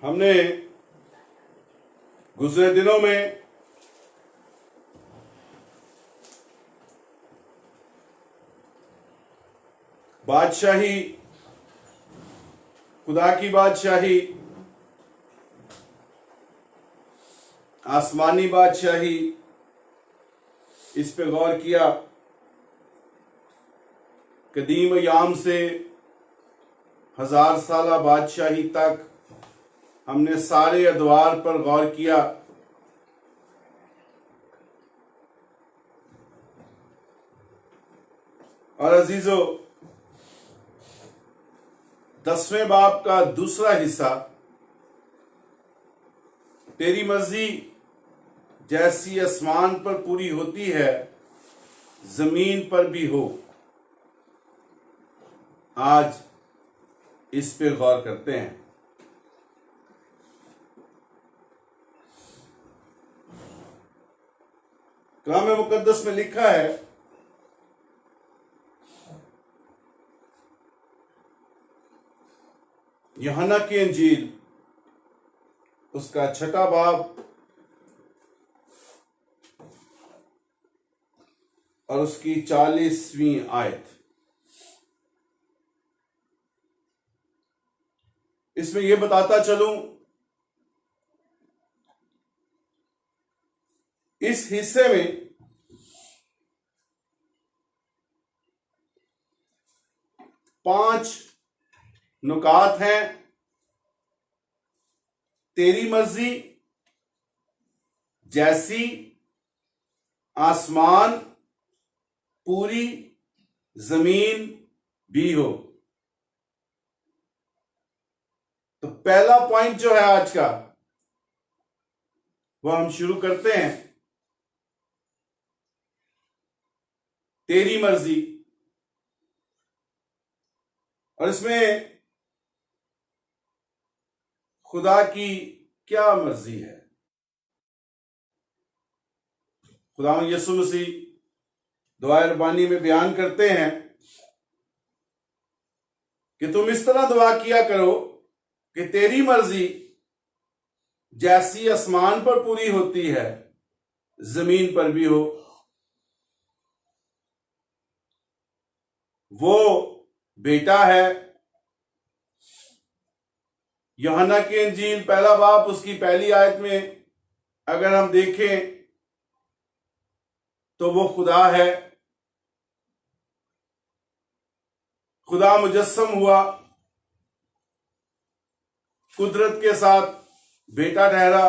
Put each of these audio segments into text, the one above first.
हमने गुजरे दिनों में बादशाही, खुदा की बादशाही, आसमानी बादशाही, इस पे गौर किया। कदीम याम से 1000 साला बादशाही तक हमने सारे अदवार पर गौर किया। और अजीजों, 10वें बाब का दूसरा हिस्सा, तेरी मर्जी जैसी आसमान पर पूरी होती है जमीन पर भी हो, आज इस पे गौर करते हैं। कलाम मुकद्दस में लिखा है, यूहन्ना की इंजील उसका 6वां बाब और उसकी 40वीं आयत। इसमें यह बताता चलूं, इस हिस्से में पांच नुकात हैं। तेरी मर्जी जैसी आसमान पूरी जमीन भी हो। तो पहला पॉइंट जो है आज का, वह हम शुरू करते हैं। तेरी मर्जी, और इसमें खुदा की क्या मर्जी है। खुदा यीशु मसीह दुआ रब्बानी में बयान करते हैं कि तुम इस तरह दुआ किया करो कि तेरी मर्जी जैसी आसमान पर पूरी होती है जमीन पर भी हो। वो बेटा है। यूहन्ना की इंजील 1 बाब उसकी पहली आयत में अगर हम देखें तो वो खुदा है। खुदा मुजस्सम हुआ, कुदरत के साथ बेटा ठहरा।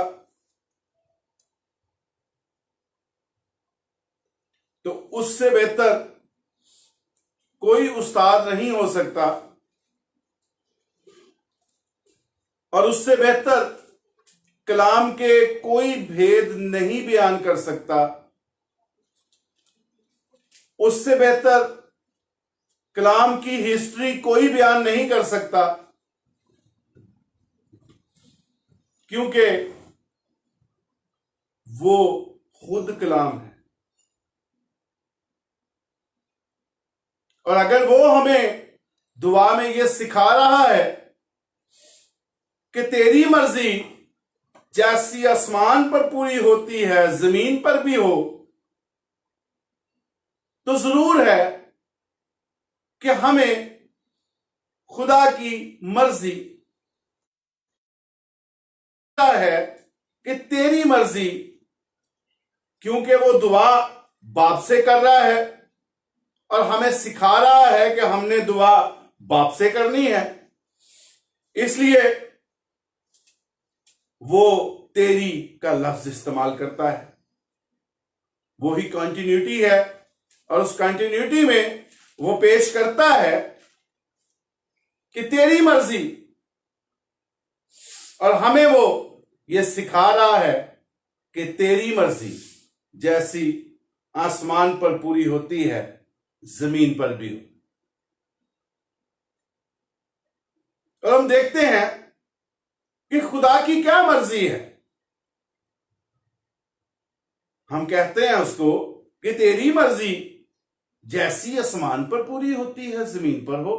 तो उससे बेहतर कोई उस्ताद नहीं हो सकता, और उससे बेहतर कलाम के कोई भेद नहीं बयान कर सकता। उससे बेहतर कलाम की हिस्ट्री कोई बयान नहीं कर सकता, क्योंकि वो खुद कलाम है। और अगर वो हमें दुआ में ये सिखा रहा है कि तेरी मर्जी जैसी आसमान पर पूरी होती है जमीन पर भी हो, तो जरूर है कि हमें खुदा की मर्जी है कि तेरी मर्जी, क्योंकि वो दुआ बाप से कर रहा है और हमें सिखा रहा है कि हमने दुआ बाप से करनी है, इसलिए वो तेरी का लफ्ज इस्तेमाल करता है। वो ही कंटिन्यूटी है, और उस कंटिन्यूटी में वो पेश करता है कि तेरी मर्जी, और हमें वो ये सिखा रहा है कि तेरी मर्जी जैसी आसमान पर पूरी होती है जमीन पर भी हो। और हम देखते हैं कि खुदा की क्या मर्जी है। हम कहते हैं उसको कि तेरी मर्जी जैसी आसमान पर पूरी होती है जमीन पर हो।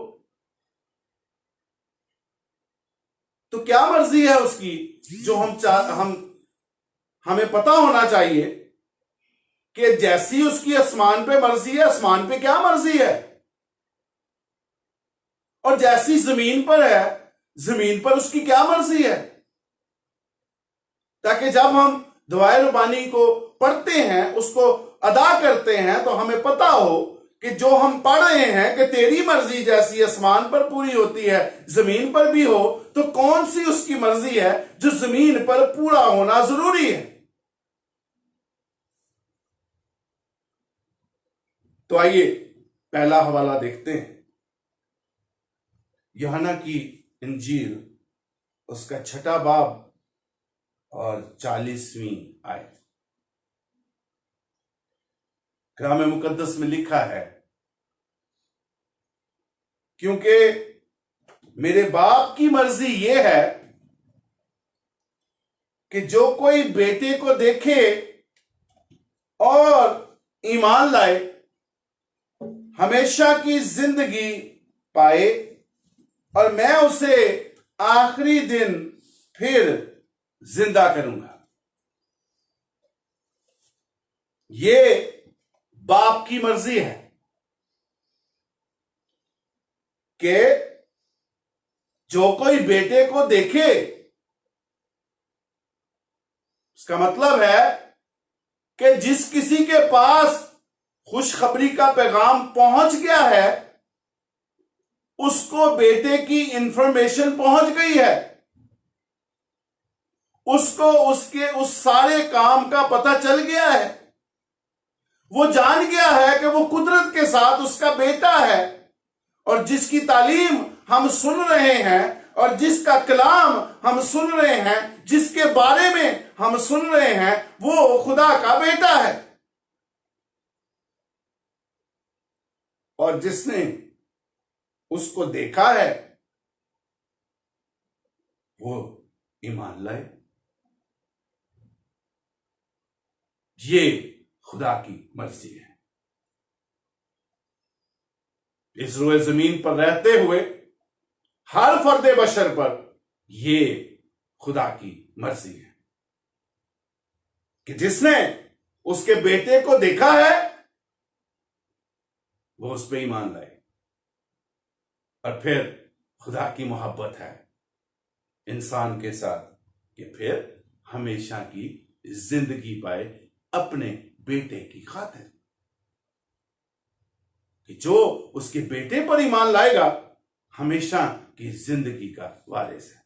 तो क्या मर्जी है उसकी जो हमें पता होना चाहिए कि जैसी उसकी आसमान पे मर्जी है, आसमान पे क्या मर्जी है, और जैसी जमीन पर है, जमीन पर उसकी क्या मर्जी है, ताकि जब हम दुआए रब्बानी को पढ़ते हैं, उसको अदा करते हैं, तो हमें पता हो कि जो हम पढ़ रहे हैं कि तेरी मर्जी जैसी आसमान पर पूरी होती है, जमीन पर भी हो, तो कौन सी उसकी मर्जी है जो जमीन पर पूरा होना जरूरी है। तो आइए पहला हवाला देखते हैं, यूहन्ना की इंजील उसका 6 बाब और 40वीं आयत। कलाम मुकद्दस में लिखा है, क्योंकि मेरे बाप की मर्जी यह है कि जो कोई बेटे को देखे और ईमान लाए हमेशा की जिंदगी पाए, और मैं उसे आखिरी दिन फिर जिंदा करूंगा। ये बाप की मर्जी है कि जो कोई बेटे को देखे, इसका मतलब है कि जिस किसी के पास खुशखबरी का पैगाम पहुंच गया है, उसको बेटे की इंफॉर्मेशन पहुंच गई है, उसको उसके उस सारे काम का पता चल गया है, वो जान गया है कि वो कुदरत के साथ उसका बेटा है, और जिसकी तालीम हम सुन रहे हैं और जिसका कलाम हम सुन रहे हैं, जिसके बारे में हम सुन रहे हैं, वो खुदा का बेटा है। और जिसने उसको देखा है वो ईमान लाए। ये खुदा की मर्जी है। इस रोए जमीन पर रहते हुए हर फर्दे बशर पर ये खुदा की मर्जी है कि जिसने उसके बेटे को देखा है वो उस पर ईमान लाए, और फिर खुदा की मोहब्बत है इंसान के साथ कि फिर हमेशा की जिंदगी पाए अपने बेटे की खातिर, कि जो उसके बेटे पर ईमान लाएगा हमेशा की जिंदगी का वारिस है।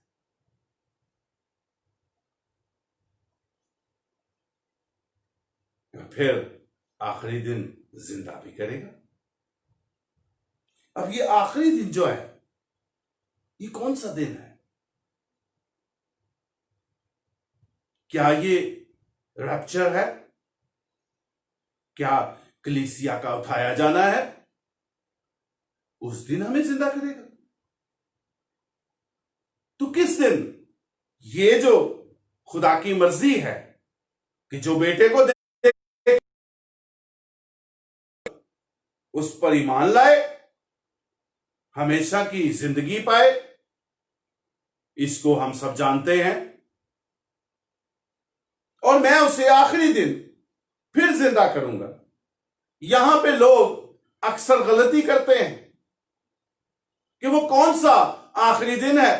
फिर आखिरी दिन जिंदा भी करेगा। अब ये आखिरी दिन जो है, ये कौन सा दिन है? क्या ये रैप्चर है? क्या कलीसिया का उठाया जाना है? उस दिन हमें जिंदा करेगा। तो किस दिन? ये जो खुदा की मर्जी है कि जो बेटे को उस पर ईमान लाए, हमेशा की जिंदगी पाए, इसको हम सब जानते हैं, और मैं उसे आखिरी दिन फिर जिंदा करूंगा। यहां पे लोग अक्सर गलती करते हैं कि वो कौन सा आखिरी दिन है।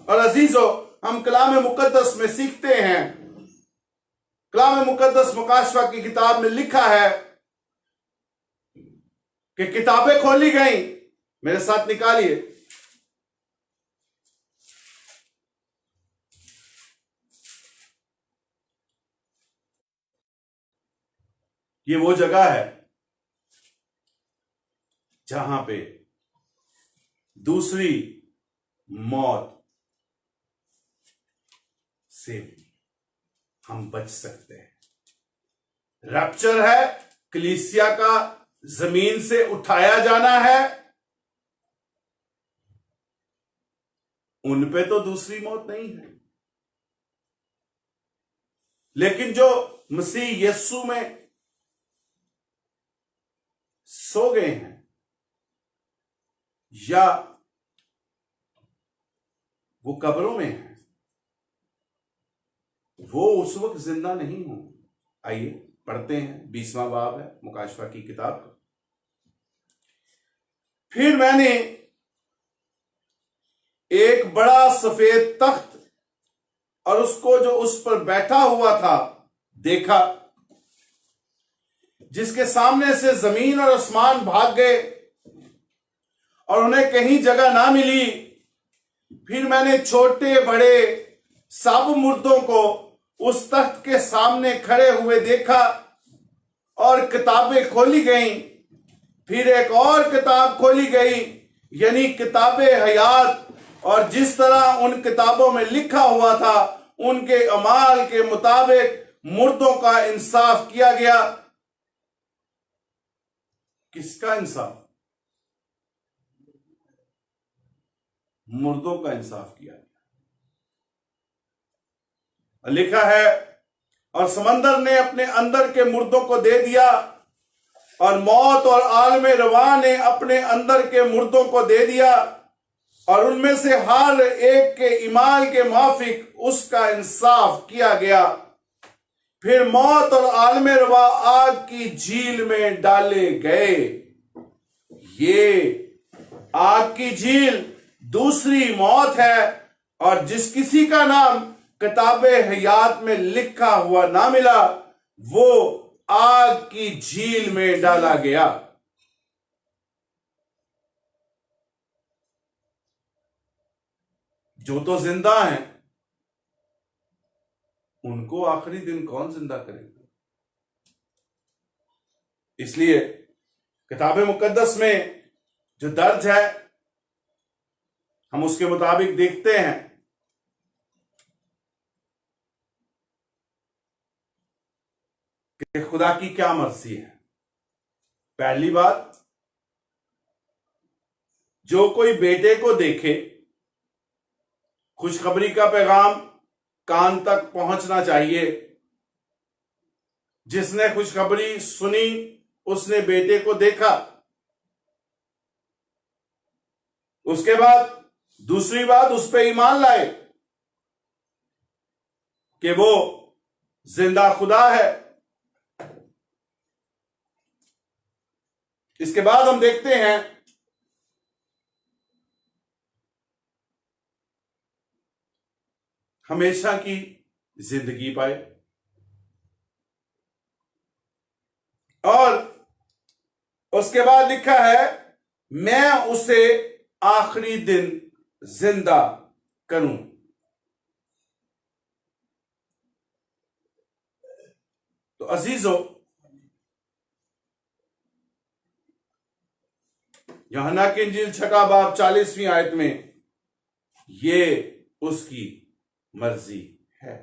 और अजीजों, हम कलाम मुकद्दस में सीखते हैं, कलाम मुकद्दस मुकाशवा की किताब में लिखा है कि किताबें खोली गई। मेरे साथ निकालिए, ये वो जगह है जहां पे दूसरी मौत से हम बच सकते हैं। रैप्चर है, कलीसिया का जमीन से उठाया जाना है। उन पे तो दूसरी मौत नहीं है, लेकिन जो मसीह यीशु में सो गए हैं या वो कब्रों में है, वो उस वक्त जिंदा नहीं हो। आइए पढ़ते हैं, 20वां बाब है मुकाशफा की किताब। फिर मैंने एक बड़ा सफेद तख्त और उसको जो उस पर बैठा हुआ था देखा, जिसके सामने से जमीन और आसमान भाग गए और उन्हें कहीं जगह ना मिली। फिर मैंने छोटे बड़े सब मुर्दों को उस तख्त के सामने खड़े हुए देखा और किताबें खोली गईं। फिर एक और किताब खोली गई, यानी किताबे हयात, और जिस तरह उन किताबों में लिखा हुआ था उनके अमाल के मुताबिक मुर्दों का इंसाफ किया गया। किसका इंसाफ? मुर्दों का इंसाफ किया गया। लिखा है, और समंदर ने अपने अंदर के मुर्दों को दे दिया, और मौत और आलमे रवा ने अपने अंदर के मुर्दों को दे दिया, और उनमें से हर एक के ईमान के मुआफिक उसका इंसाफ किया गया। फिर मौत और आलमे रवा आग की झील में डाले गए। ये आग की झील दूसरी मौत है, और जिस किसी का नाम किताबे हयात में लिखा हुआ ना मिला वो आग की झील में डाला गया। जो तो जिंदा हैं उनको आखिरी दिन कौन जिंदा करेगा? इसलिए किताब मुकद्दस में जो दर्ज है हम उसके मुताबिक देखते हैं कि खुदा की क्या मर्जी है। पहली बात, जो कोई बेटे को देखे, खुशखबरी का पैगाम कान तक पहुंचना चाहिए। जिसने खुशखबरी सुनी उसने बेटे को देखा। उसके बाद दूसरी बात, उस पर ईमान लाए कि वो जिंदा खुदा है। इसके बाद हम देखते हैं हमेशा की जिंदगी पाए, और उसके बाद लिखा है मैं उसे आखिरी दिन जिंदा करूं। तो अजीजों, यूहन्ना की इंजील 6 बाब 40वीं आयत में ये उसकी मर्जी है।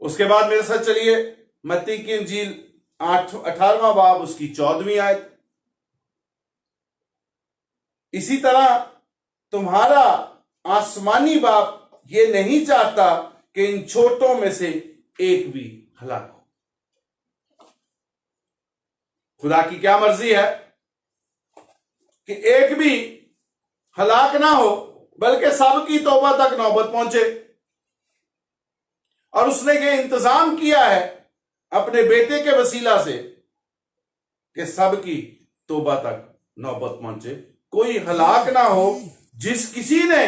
उसके बाद मेरे साथ चलिए मत्ती की इंजील 18वां बाब उसकी 14वीं आयत। इसी तरह तुम्हारा आसमानी बाप ये नहीं चाहता कि इन छोटों में से एक भी हलाक हो। खुदा की क्या मर्जी है कि एक भी हलाक ना हो, बल्कि सबकी तौबा तक नौबत पहुंचे। और उसने ये इंतजाम किया है अपने बेटे के वसीला से कि सबकी तौबा तक नौबत पहुंचे, कोई हलाक ना हो। जिस किसी ने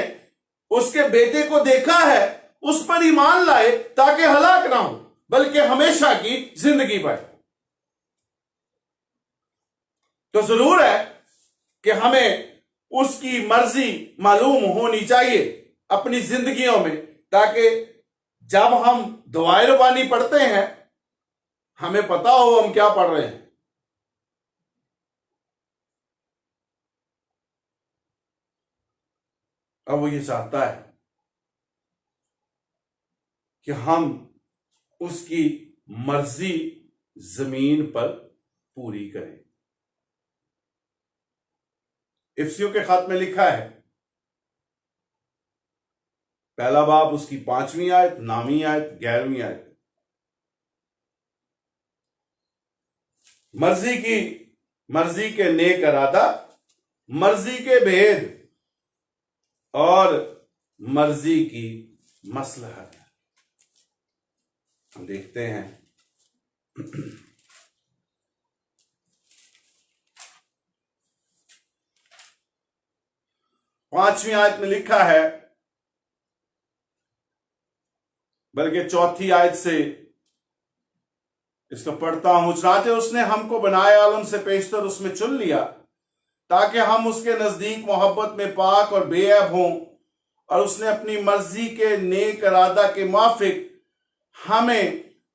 उसके बेटे को देखा है उस पर ईमान लाए ताकि हलाक ना हो बल्कि हमेशा की जिंदगी पाए। तो जरूर है कि हमें उसकी मर्जी मालूम होनी चाहिए अपनी जिंदगियों में, ताकि जब हम दुआए रबानी पढ़ते हैं हमें पता हो हम क्या पढ़ रहे हैं। अब वो ये चाहता है कि हम उसकी मर्जी जमीन पर पूरी करें। इफ्सियों के खत में लिखा है, पहला बाब उसकी 5वीं आयत, 9वीं आयत, 11वीं आयत। मर्जी के नेक इरादा, मर्जी के भेद और मर्जी की मसलहत है। हम देखते हैं पांचवीं आयत में लिखा है, बल्कि चौथी आयत से इसको पढ़ता हूं। चुनांचे उसने हमको बनाए आलम से पेशतर उसमें चुन लिया ताकि हम उसके नजदीक मोहब्बत में पाक और बेऐब हों, और उसने अपनी मर्जी के नेक इरादा के मुआफिक हमें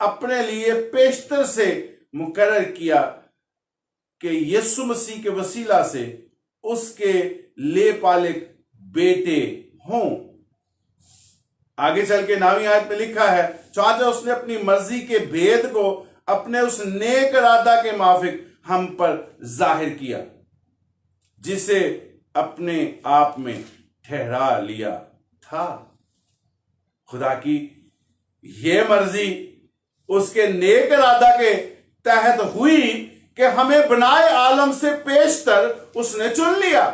अपने लिए पेशतर से मुकर्रर किया कि यीशु मसीह के वसीला से उसके ले पालिक बेटे हों। आगे चल के 9वीं आयत में लिखा है, चुनांचे उसने अपनी मर्जी के भेद को अपने उस नेक इरादा के माफिक हम पर जाहिर किया जिसे अपने आप में ठहरा लिया था। खुदा की यह मर्जी उसके नेक इरादा के तहत हुई कि हमें बनाए आलम से पेशतर उसने चुन लिया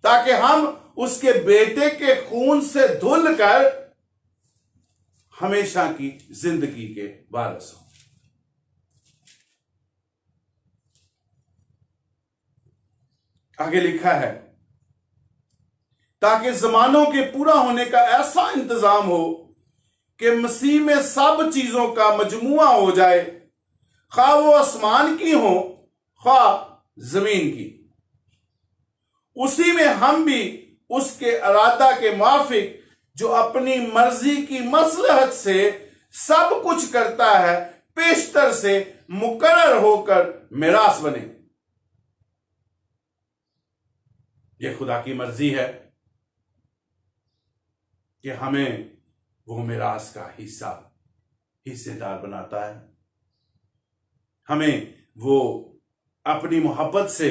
ताकि हम उसके बेटे के खून से धुल कर हमेशा की जिंदगी के वारिस हो। आगे लिखा है, ताकि जमानों के पूरा होने का ऐसा इंतजाम हो कि मसीह में सब चीजों का मजमुआ हो जाए, खा वो आसमान की हो खा जमीन की। उसी में हम भी उसके इरादा के मुआफिक जो अपनी मर्जी की मसलहत से सब कुछ करता है, पेशतर से मुकर्रर होकर मिरास बने। यह खुदा की मर्जी है कि हमें वो मिरास का हिस्सेदार बनाता है। हमें वो अपनी मोहब्बत से,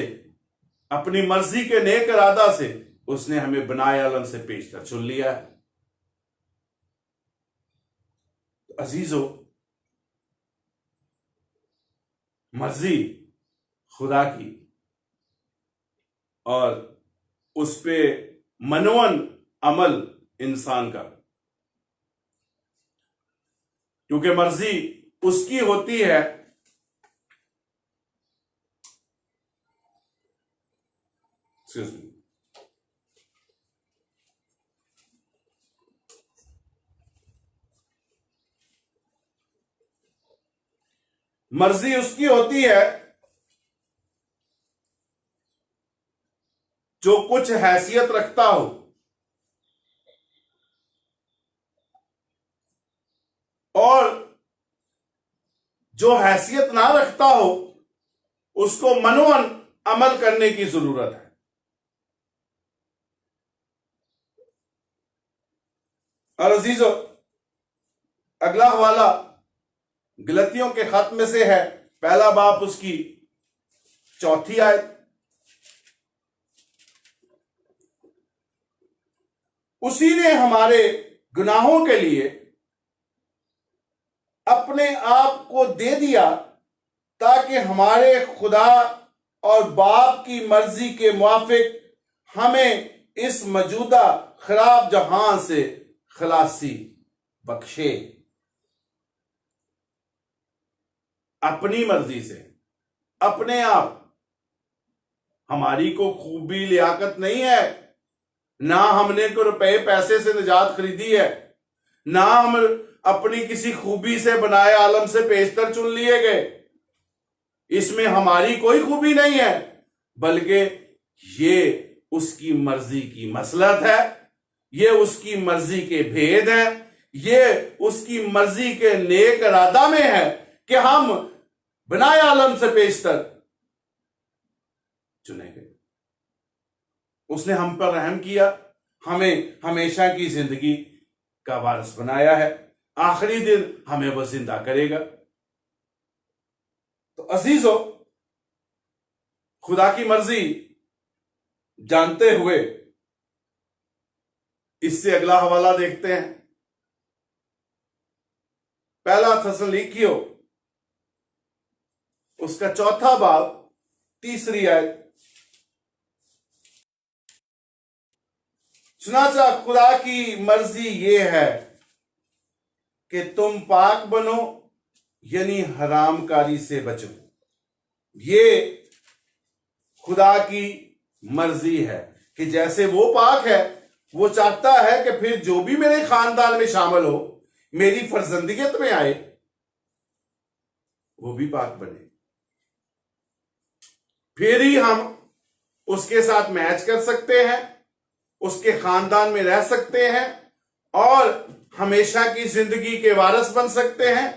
अपनी मर्जी के नेक इरादा से उसने हमें बनाए आलम से पेशतर चुन लिया है। अजीजों, मर्जी खुदा की और उस पे मनवन अमल इंसान का, क्योंकि मर्जी उसकी होती है मर्जी उसकी होती है जो कुछ हैसियत रखता हो, और जो हैसियत ना रखता हो उसको मनोवन अमल करने की जरूरत है। और अजीजों, अगला हवाला गलतियों के खत में से है, पहला बाब उसकी चौथी आयत। उसी ने हमारे गुनाहों के लिए अपने आप को दे दिया ताकि हमारे खुदा और बाप की मर्जी के मुआफिक हमें इस मौजूदा खराब जहां से खलासी बख्शे। अपनी मर्जी से, अपने आप, हमारी को खूबी लियाकत नहीं है, ना हमने को रुपए पैसे से निजात खरीदी है, ना हम अपनी किसी खूबी से बनाए आलम से पेशतर चुन लिए गए। इसमें हमारी कोई खूबी नहीं है, बल्कि ये उसकी मर्जी की मसलहत है, ये उसकी मर्जी के भेद हैं, ये उसकी मर्जी के नेक इरादा में है कि हम बनाए आलम से पेशतर चुने गए। उसने हम पर रहम किया, हमें हमेशा की जिंदगी का वारिस बनाया है, आखिरी दिन हमें वह जिंदा करेगा। तो अजीजों, खुदा की मर्जी जानते हुए इससे अगला हवाला देखते हैं, पहला थस्सलुनीकियों उसका चौथा बाब 3री आयत। चुनाचा खुदा की मर्जी ये है कि तुम पाक बनो, यानी हरामकारी से बचो। ये खुदा की मर्जी है कि जैसे वो पाक है, वो चाहता है कि फिर जो भी मेरे खानदान में शामिल हो, मेरी फर्जंदियत में आए, वो भी पाक बने। फिर ही हम उसके साथ मैच कर सकते हैं, उसके खानदान में रह सकते हैं और हमेशा की जिंदगी के वारिस बन सकते हैं।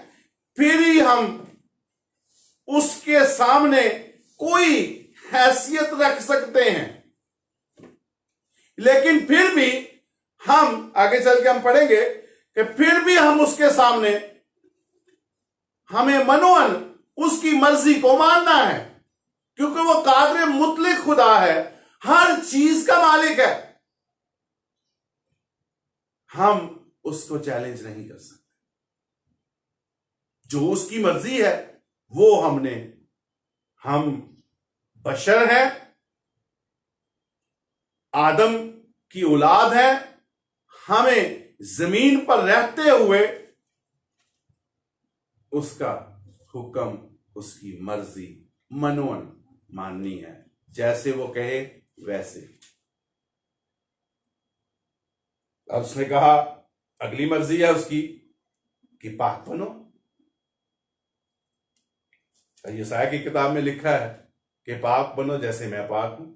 फिर ही हम उसके सामने कोई हैसियत रख सकते हैं। लेकिन फिर भी हम आगे चल के हम पढ़ेंगे कि फिर भी हम उसके सामने, हमें मनोअन उसकी मर्जी को मानना है, क्योंकि वो कादिर मुतलक खुदा है, हर चीज का मालिक है। हम उसको चैलेंज नहीं कर सकते। जो उसकी मर्जी है वो हम बशर हैं, आदम की औलाद है, हमें जमीन पर रहते हुए उसका हुक्म, उसकी मर्जी मनोन माननी है। जैसे वो कहे वैसे। अब उसने कहा अगली मर्जी है उसकी कि पाक बनो। यशायाह की किताब में लिखा है कि पाक बनो जैसे मैं पाक हूं।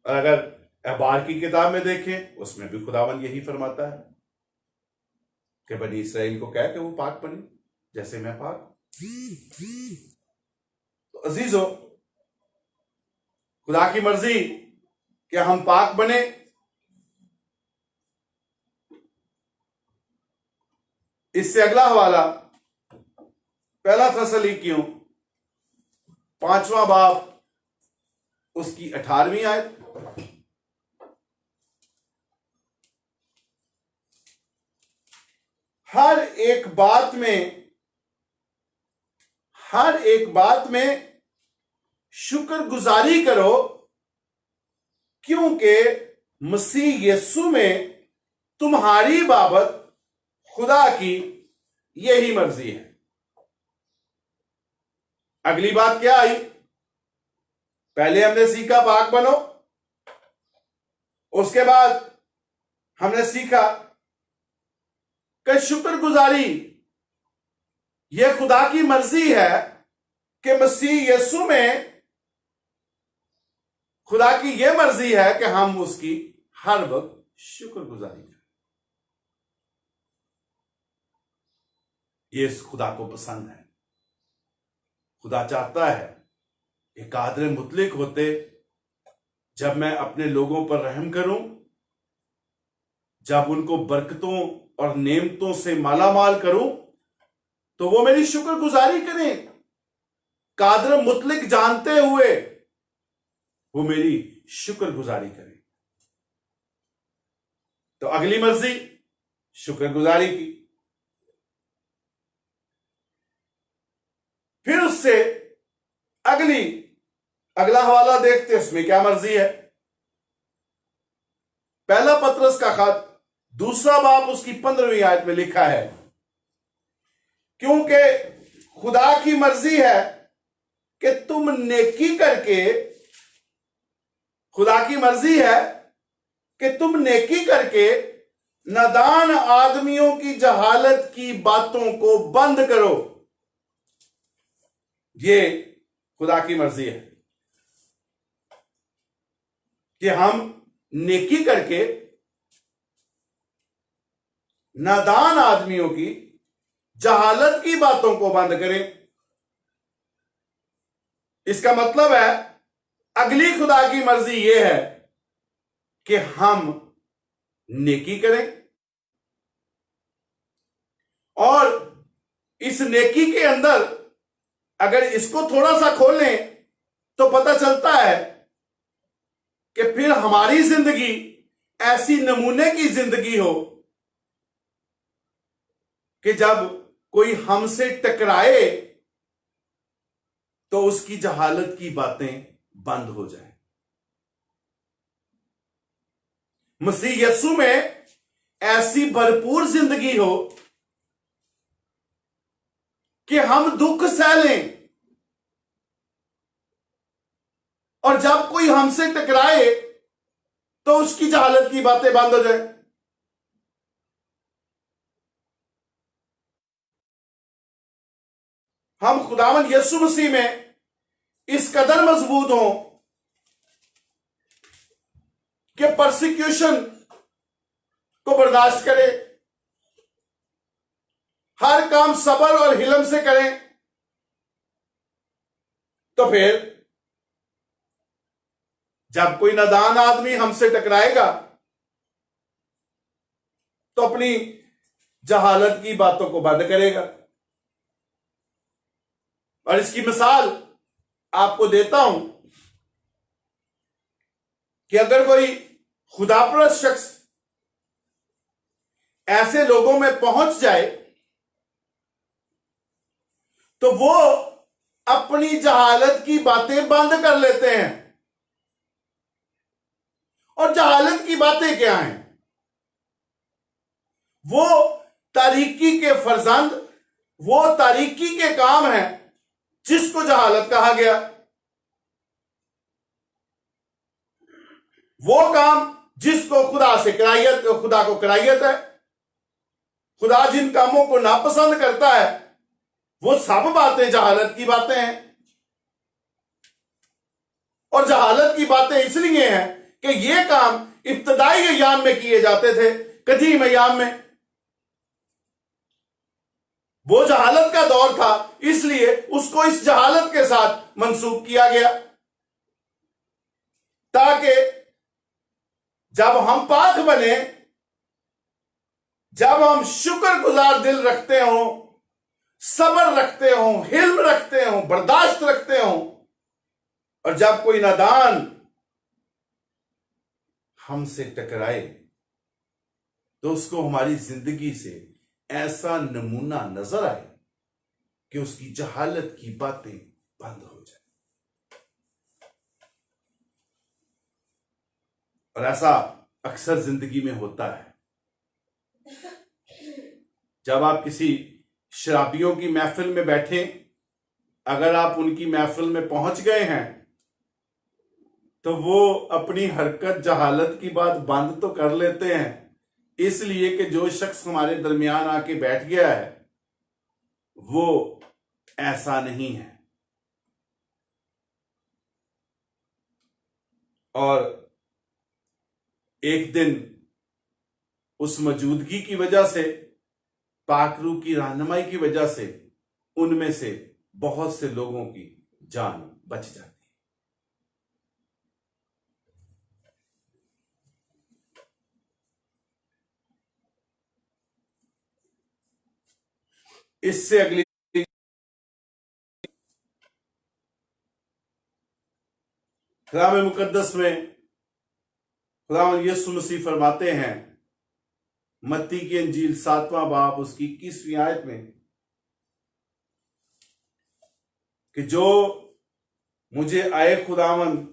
और अगर अहबार की किताब में देखें, उसमें भी खुदावन यही फरमाता है कि बनी इसराइल को कह के वो पाक बने जैसे मैं पाक हूं। तो अजीजों, खुदा की मर्जी कि हम पाक बने। इससे अगला हवाला पहला थस्सलुनीकियों 5वां बाब उसकी 18वीं आयत। हर एक बात में शुक्रगुजारी करो, क्योंकि मसीह यीशु में तुम्हारी बाबत खुदा की यही मर्जी है। अगली बात क्या आई? पहले हमने सीखा पाक बनो, उसके बाद हमने सीखा कि शुक्रगुजारी यह खुदा की मर्जी है कि मसीह यीशु में खुदा की यह मर्जी है कि हम उसकी हर वक्त शुक्रगुजारी करें। यह खुदा को पसंद है। खुदा चाहता है कि कादिर मुतलक होते जब मैं अपने लोगों पर रहम करूं, जब उनको बरकतों और नेमतों से मालामाल करूं, तो वो मेरी शुक्रगुजारी करें। कादिर मुतलक जानते हुए वो मेरी शुक्रगुजारी करें। तो अगली मर्जी शुक्रगुजारी की। फिर उससे अगला हवाला देखते हैं, उसमें क्या मर्जी है। पहला पतरस का खत 2 बाब उसकी 15वीं आयत में लिखा है, क्योंकि खुदा की मर्जी है कि तुम नेकी करके, खुदा की मर्जी है कि तुम नेकी करके नादान आदमियों की जहालत की बातों को बंद करो। ये खुदा की मर्जी है कि हम नेकी करके नादान आदमियों की जहालत की बातों को बंद करें। इसका मतलब है अगली खुदा की मर्जी यह है कि हम नेकी करें, और इस नेकी के अंदर अगर इसको थोड़ा सा खोलें तो पता चलता है कि फिर हमारी जिंदगी ऐसी नमूने की जिंदगी हो कि जब कोई हमसे टकराए तो उसकी जहालत की बातें बंद हो जाए। मसीह यीशु में ऐसी भरपूर जिंदगी हो कि हम दुख सह लें, और जब कोई हमसे टकराए तो उसकी जहालत की बातें बंद हो जाए। हम खुदावंद यीशु मसीह में इस कदर मजबूत हों कि परसिक्यूशन को बर्दाश्त करें, हर काम सब्र और हिलम से करें। तो फिर जब कोई नादान आदमी हमसे टकराएगा तो अपनी जहालत की बातों को बंद करेगा। और इसकी मिसाल आपको देता हूं कि अगर कोई खुदाप्रस्त शख्स ऐसे लोगों में पहुंच जाए तो वो अपनी जहालत की बातें बंद कर लेते हैं। और जहालत की बातें क्या हैं? वो तारीकी के फर्जंद, वो तारीकी के काम हैं जिसको जहालत कहा गया। वो काम जिसको खुदा से कराहियत, खुदा को कराहियत है। खुदा जिन कामों को नापसंद करता है वो सब बातें जहालत की बातें हैं। और जहालत की बातें इसलिए हैं कि ये काम इब्तदाई अय्याम में किए जाते थे, कदीम अय्याम में। वो जहालत का दौर था, इसलिए उसको इस जहालत के साथ मंसूब किया गया, ताकि जब हम पाक बने, जब हम शुक्रगुजार दिल रखते हों, सब्र रखते हों, हिल्म रखते हों, बर्दाश्त रखते हों, और जब कोई नादान हमसे टकराए तो उसको हमारी जिंदगी से ऐसा नमूना नजर आए कि उसकी जहालत की बातें बंद हो जाए। और ऐसा अक्सर जिंदगी में होता है। जब आप किसी शराबियों की महफिल में बैठे, अगर आप उनकी महफिल में पहुंच गए हैं तो वो अपनी हरकत जहालत की बात बंद तो कर लेते हैं, इसलिए कि जो शख्स हमारे दरमियान आके बैठ गया है वो ऐसा नहीं है। और एक दिन उस मौजूदगी की वजह से, पाकरू की रहनुमाई की वजह से, उनमें से बहुत से लोगों की जान बच जाती है। इससे अगली कलाम मुकद्दस में खुदावंद यीशु मसीह फरमाते हैं, मत्ती की अंजील 7वां बाब उसकी 21वीं आयत में, कि जो मुझे आए खुदावंद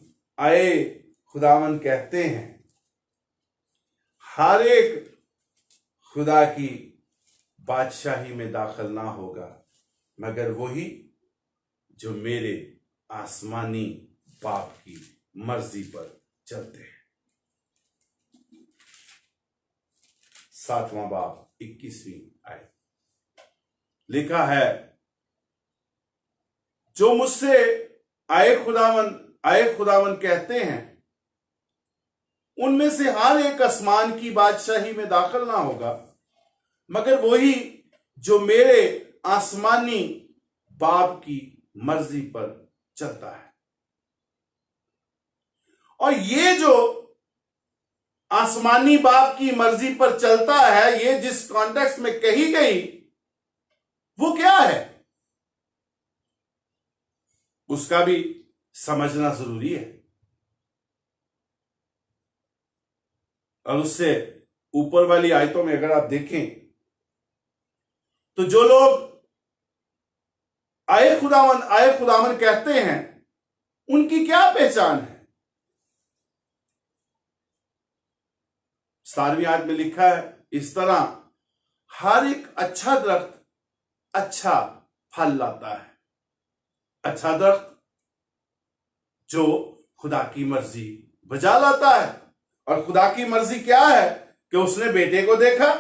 कहते हैं, हर एक खुदा की बादशाही में दाखिल ना होगा मगर वही जो मेरे आसमानी बाप की मर्जी पर चलते हैं। 7वां बाब 21वीं आयत लिखा है, जो मुझसे आए खुदावन कहते हैं उनमें से हर एक आसमान की बादशाही में दाखिल ना होगा मगर वही जो मेरे आसमानी बाप की मर्जी पर चलता है। और ये जो आसमानी बाप की मर्जी पर चलता है, ये जिस कॉन्टेक्स्ट में कही गई, वो क्या है उसका भी समझना जरूरी है। और उससे ऊपर वाली आयतों में अगर आप देखें तो जो लोग आए खुदावन कहते हैं, उनकी क्या पहचान है? 17वीं आयत में लिखा है, इस तरह हर एक अच्छा दरख्त अच्छा फल लाता है। अच्छा दरख्त जो खुदा की मर्जी बजा लाता है। और खुदा की मर्जी क्या है कि उसने बेटे को देखा,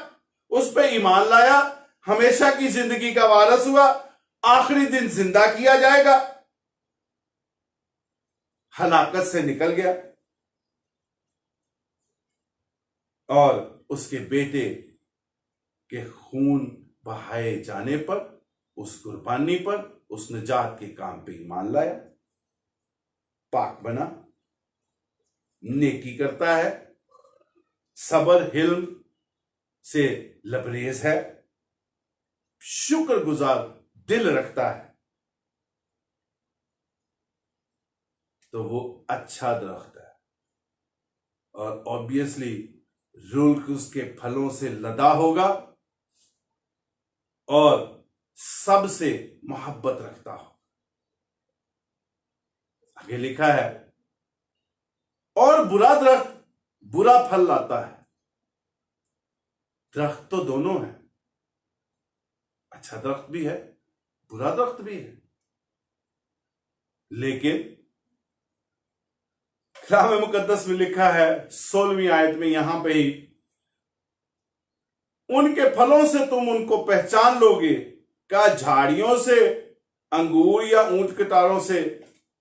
उस पर ईमान लाया, हमेशा की जिंदगी का वारिस हुआ, आखिरी दिन जिंदा किया जाएगा, हलाकत से निकल गया और उसके बेटे के खून बहाए जाने पर, उस कुर्बानी पर, उस निजात के काम पे ईमान लाया, पाक बना, नेकी करता है, सबर हिल्म से लबरेज है, शुक्रगुजार दिल रखता है, तो वो अच्छा दरख्त है। और ऑब्वियसली रुल्क उसके फलों से लदा होगा और सबसे मोहब्बत रखता हो। आगे लिखा है, और बुरा दरख्त बुरा फल लाता है। दरख्त तो दोनों है, अच्छा दरख्त भी है, बुरा दरख्त भी है, लेकिन कलाम मुकद्दस में लिखा है 16वीं आयत में, यहां पे ही, उनके फलों से तुम उनको पहचान लोगे, क्या झाड़ियों से अंगूर या ऊंट कटारों से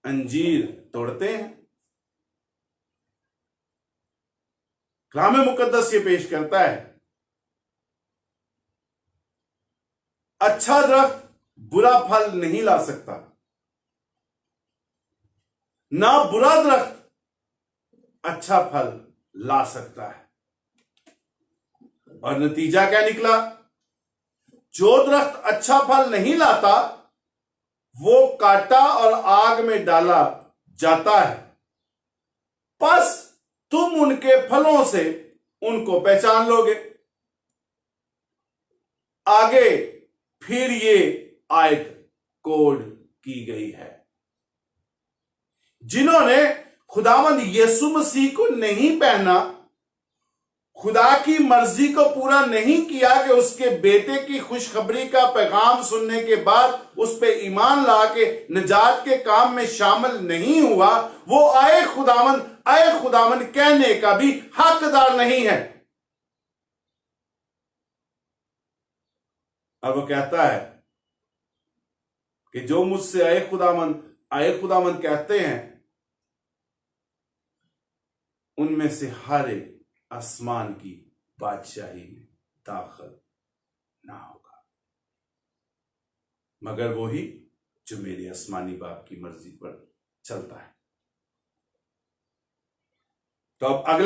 अंजीर तोड़ते हैं। कलाम मुकद्दस ये पेश करता है, अच्छा दरख्त बुरा फल नहीं ला सकता, ना बुरा दरख्त अच्छा फल ला सकता है। और नतीजा क्या निकला? जो दरख्त अच्छा फल नहीं लाता वो काटा और आग में डाला जाता है। बस तुम उनके फलों से उनको पहचान लोगे। आगे फिर ये आयत कोड की गई है, जिन्होंने खुदावंद यीशु मसीह को नहीं पहना, खुदा की मर्जी को पूरा नहीं किया कि उसके बेटे की खुशखबरी का पैगाम सुनने के बाद उस पे ईमान ला के निजात के काम में शामिल नहीं हुआ, वो आए खुदावंद कहने का भी हकदार नहीं है। और वो कहता है कि जो मुझसे आए खुदावंद कहते हैं, उनमें से हर एक आसमान की बादशाही में दाखिल ना होगा, मगर वही जो मेरे आसमानी बाप की मर्जी पर चलता है। तो अब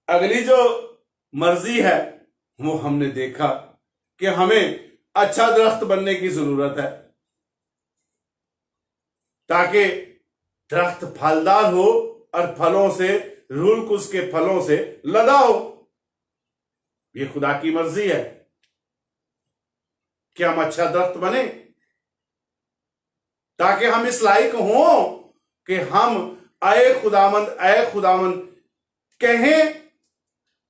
अगली जो मर्जी है वो हमने देखा कि हमें अच्छा दरख्त बनने की जरूरत है, ताकि दरख्त फलदार हो और फलों से रुल्क उसके फलों से लदा हो। ये खुदा की मर्जी है कि हम अच्छा दरख्त बने, ताकि हम इस लायक हों कि हम आए खुदावंद कहें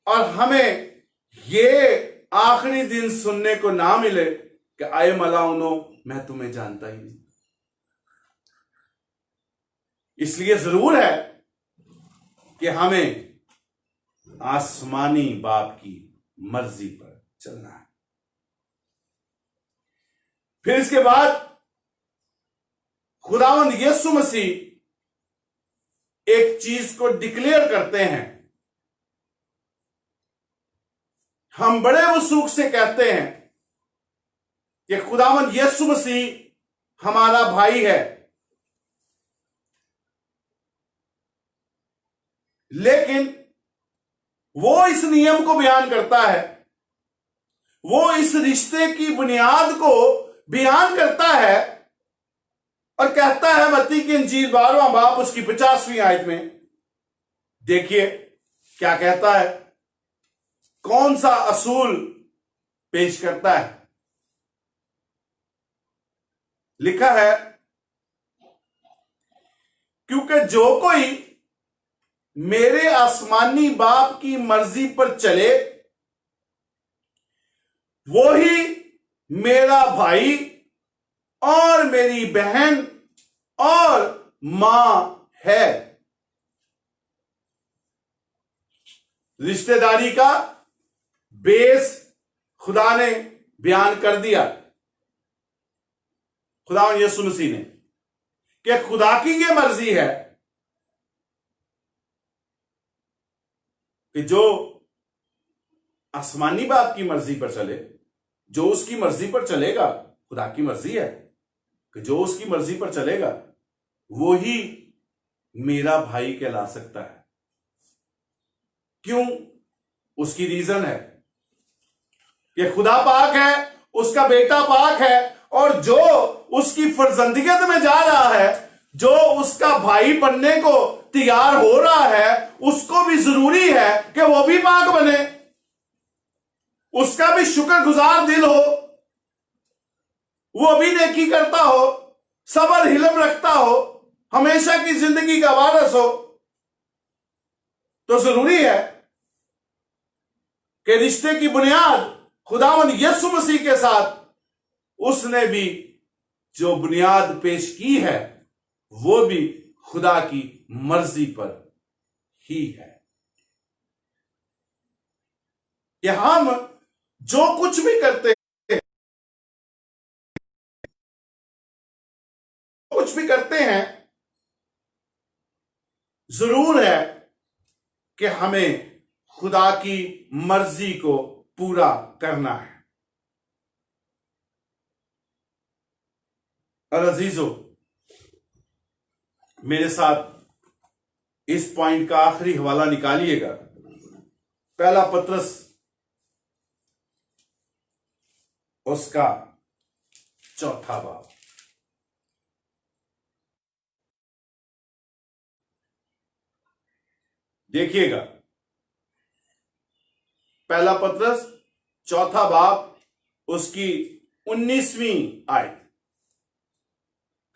और हमें ये आखिरी दिन सुनने को ना मिले कि आए मलाउनो, मैं तुम्हें जानता ही नहीं। इसलिए जरूर है कि हमें आसमानी बाप की मर्जी पर चलना है। फिर इसके बाद खुदावंद यीशु मसीह एक चीज को डिक्लेयर करते हैं। हम बड़े वसूख से कहते हैं कि खुदावंद यीशु मसीह हमारा भाई है, लेकिन वो इस नियम को बयान करता है, वो इस रिश्ते की बुनियाद को बयान करता है और कहता है मत्ती की इंजील 12वां बाब उसकी 50वीं आयत में, देखिए क्या कहता है, कौन सा असूल पेश करता है। लिखा है, क्योंकि जो कोई मेरे आसमानी बाप की मर्जी पर चले, वो ही मेरा भाई और मेरी बहन और मां है। रिश्तेदारी का बेस खुदा ने बयान कर दिया, खुदा यीशु मसीह ने, कि खुदा की यह मर्जी है कि जो आसमानी बाप की मर्जी पर चले, जो उसकी मर्जी पर चलेगा, खुदा की मर्जी है कि जो उसकी मर्जी पर चलेगा वो ही मेरा भाई कहला सकता है। क्यों? उसकी रीजन है कि खुदा पाक है, उसका बेटा पाक है, और जो उसकी फर्जंदियत में जा रहा है, जो उसका भाई बनने को तैयार हो रहा है, उसको भी जरूरी है कि वो भी पाक बने, उसका भी शुक्रगुजार दिल हो, वो भी नेकी करता हो, सबर हिलम रखता हो, हमेशा की जिंदगी का वारस हो। तो जरूरी है कि रिश्ते की बुनियाद खुदावंद यीशु मसीह के साथ उसने भी जो बुनियाद पेश की है वो भी खुदा की मर्जी पर ही है। कि हम जो कुछ भी करते हैं जरूर है कि हमें खुदा की मर्जी को पूरा करना है। और अजीजों, मेरे साथ इस पॉइंट का आखिरी हवाला निकालिएगा, पहला पत्रस उसका 4था बाब। देखिएगा, पहला पत्रस 4था बाब उसकी 19वीं आयत।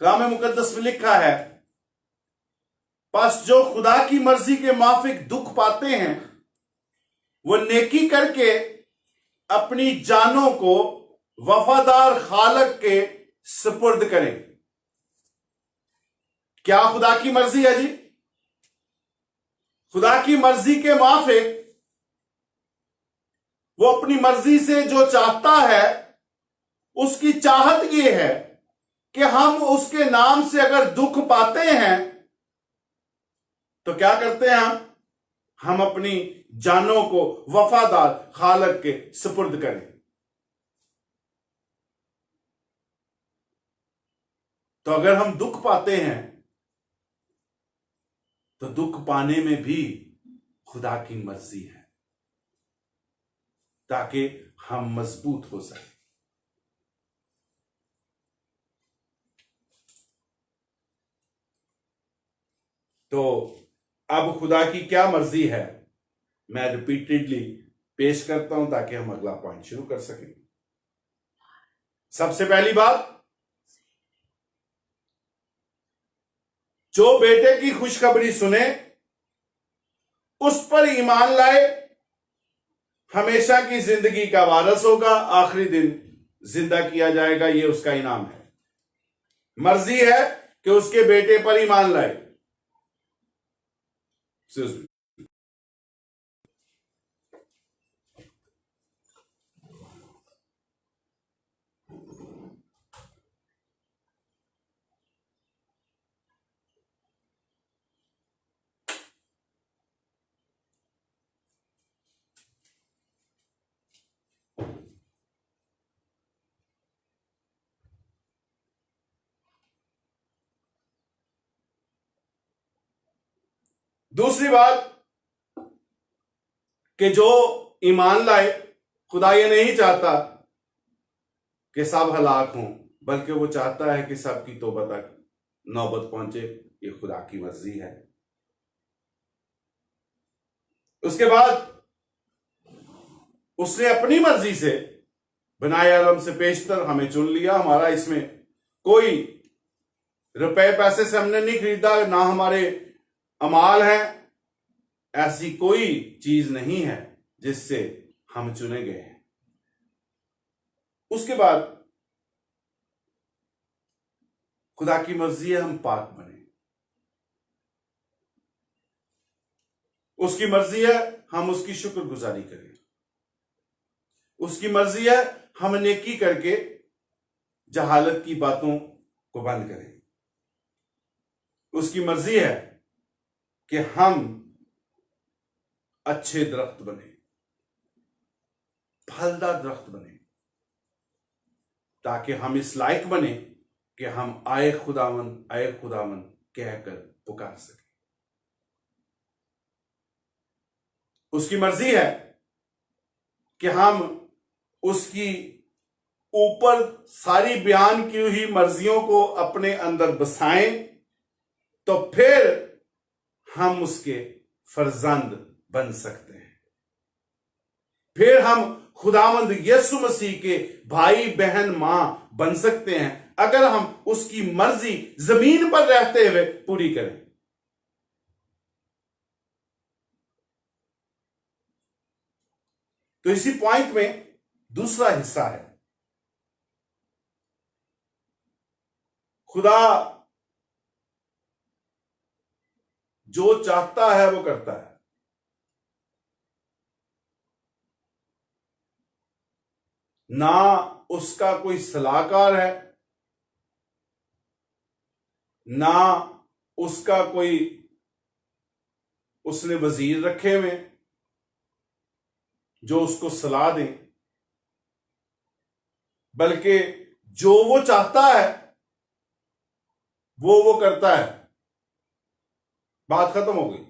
कलाम मुकद्दस में लिखा है, बस जो खुदा की मर्जी के माफिक दुख पाते हैं वो नेकी करके अपनी जानों को वफादार खालक के सुपुर्द करें। क्या खुदा की मर्जी है जी? खुदा की मर्जी के माफिक वो अपनी मर्जी से जो चाहता है, उसकी चाहत ये है कि हम उसके नाम से अगर दुख पाते हैं तो क्या करते हैं? हम अपनी जानों को वफादार खालक के सुपुर्द करें। तो अगर हम दुख पाते हैं तो दुख पाने में भी खुदा की मर्जी है, ताकि हम मजबूत हो सके। तो अब खुदा की क्या मर्जी है, मैं रिपीटेडली पेश करता हूं ताकि हम अगला पॉइंट शुरू कर सकें। सबसे पहली बात, जो बेटे की खुशखबरी सुने उस पर ईमान लाए, हमेशा की जिंदगी का वारस होगा, आखिरी दिन जिंदा किया जाएगा, यह उसका इनाम है। मर्जी है कि उसके बेटे पर ईमान लाए। दूसरी बात कि जो ईमान लाए, खुदा ये नहीं चाहता कि सब हलाक हों, बल्कि वो चाहता है कि सबकी तौबा तक नौबत पहुंचे। ये खुदा की मर्जी है। उसके बाद उसने अपनी मर्जी से बनाए आलम से पेशतर हमें चुन लिया। हमारा इसमें कोई रुपए पैसे से हमने नहीं खरीदा, ना हमारे अमाल हैं, ऐसी कोई चीज नहीं है जिससे हम चुने गए हैं। उसके बाद खुदा की मर्जी है हम पाक बने। उसकी मर्जी है हम उसकी शुक्रगुजारी करें। उसकी मर्जी है हम नेकी करके जहालत की बातों को बंद करें। उसकी मर्जी है कि हम अच्छे दरख्त बने, फलदार दरख्त बने, ताकि हम इस लायक बने कि हम आए खुदावन कहकर पुकार सके। उसकी मर्जी है कि हम उसकी ऊपर सारी बयान की हुई मर्जियों को अपने अंदर बसाएं, तो फिर हम उसके फर्जंद बन सकते हैं। फिर हम खुदावंद यीशु मसीह के भाई बहन मां बन सकते हैं, अगर हम उसकी मर्जी जमीन पर रहते हुए पूरी करें। तो इसी पॉइंट में दूसरा हिस्सा है, खुदा जो चाहता है वो करता है। ना उसका कोई सलाहकार है, ना उसका कोई उसने वजीर रखे हुए जो उसको सलाह दें, बल्कि जो वो चाहता है वो करता है। बात खत्म हो गई।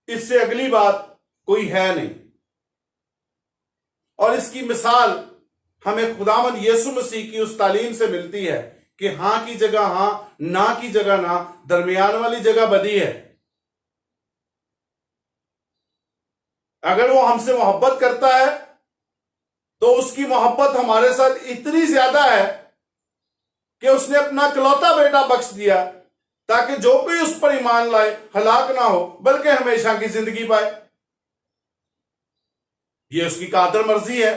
इससे अगली बात कोई है नहीं। और इसकी मिसाल हमें खुदावंद यीशु मसीह की उस तालीम से मिलती है कि हां की जगह हां, ना की जगह ना, दरमियान वाली जगह बदी है। अगर वो हमसे मोहब्बत करता है तो उसकी मोहब्बत हमारे साथ इतनी ज्यादा है कि उसने अपना इकलौता बेटा बख्श दिया, ताकि जो कोई उस पर ईमान लाए हलाक ना हो बल्कि हमेशा की जिंदगी पाए। ये उसकी कादर मर्जी है,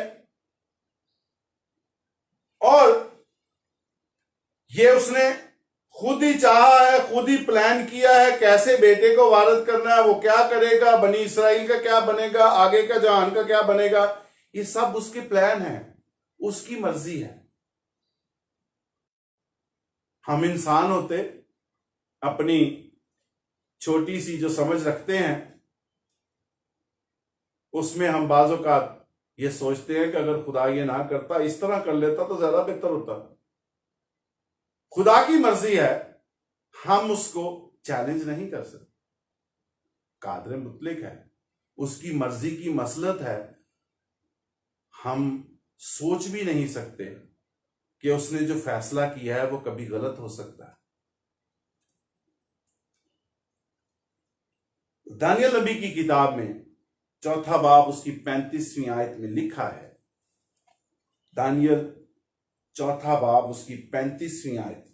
और ये उसने खुद ही चाहा है, खुद ही प्लान किया है कैसे बेटे को वारिस करना है, वो क्या करेगा, बनी इसराइल का क्या बनेगा, आगे का जहान का क्या बनेगा। ये सब उसके प्लान है, उसकी मर्जी है। हम इंसान होते अपनी छोटी सी जो समझ रखते हैं उसमें हम बाज़ औक़ात ये सोचते हैं कि अगर खुदा ये ना करता, इस तरह कर लेता तो ज्यादा बेहतर होता। खुदा की मर्जी है, हम उसको चैलेंज नहीं कर सकते। कादर मुतलक है, उसकी मर्जी की मसलत है। हम सोच भी नहीं सकते कि उसने जो फैसला किया है वो कभी गलत हो सकता है। दानियल नबी की किताब में 4 बाब उसकी 35वीं आयत में लिखा है, दानियल 4 बाब उसकी 35वीं आयत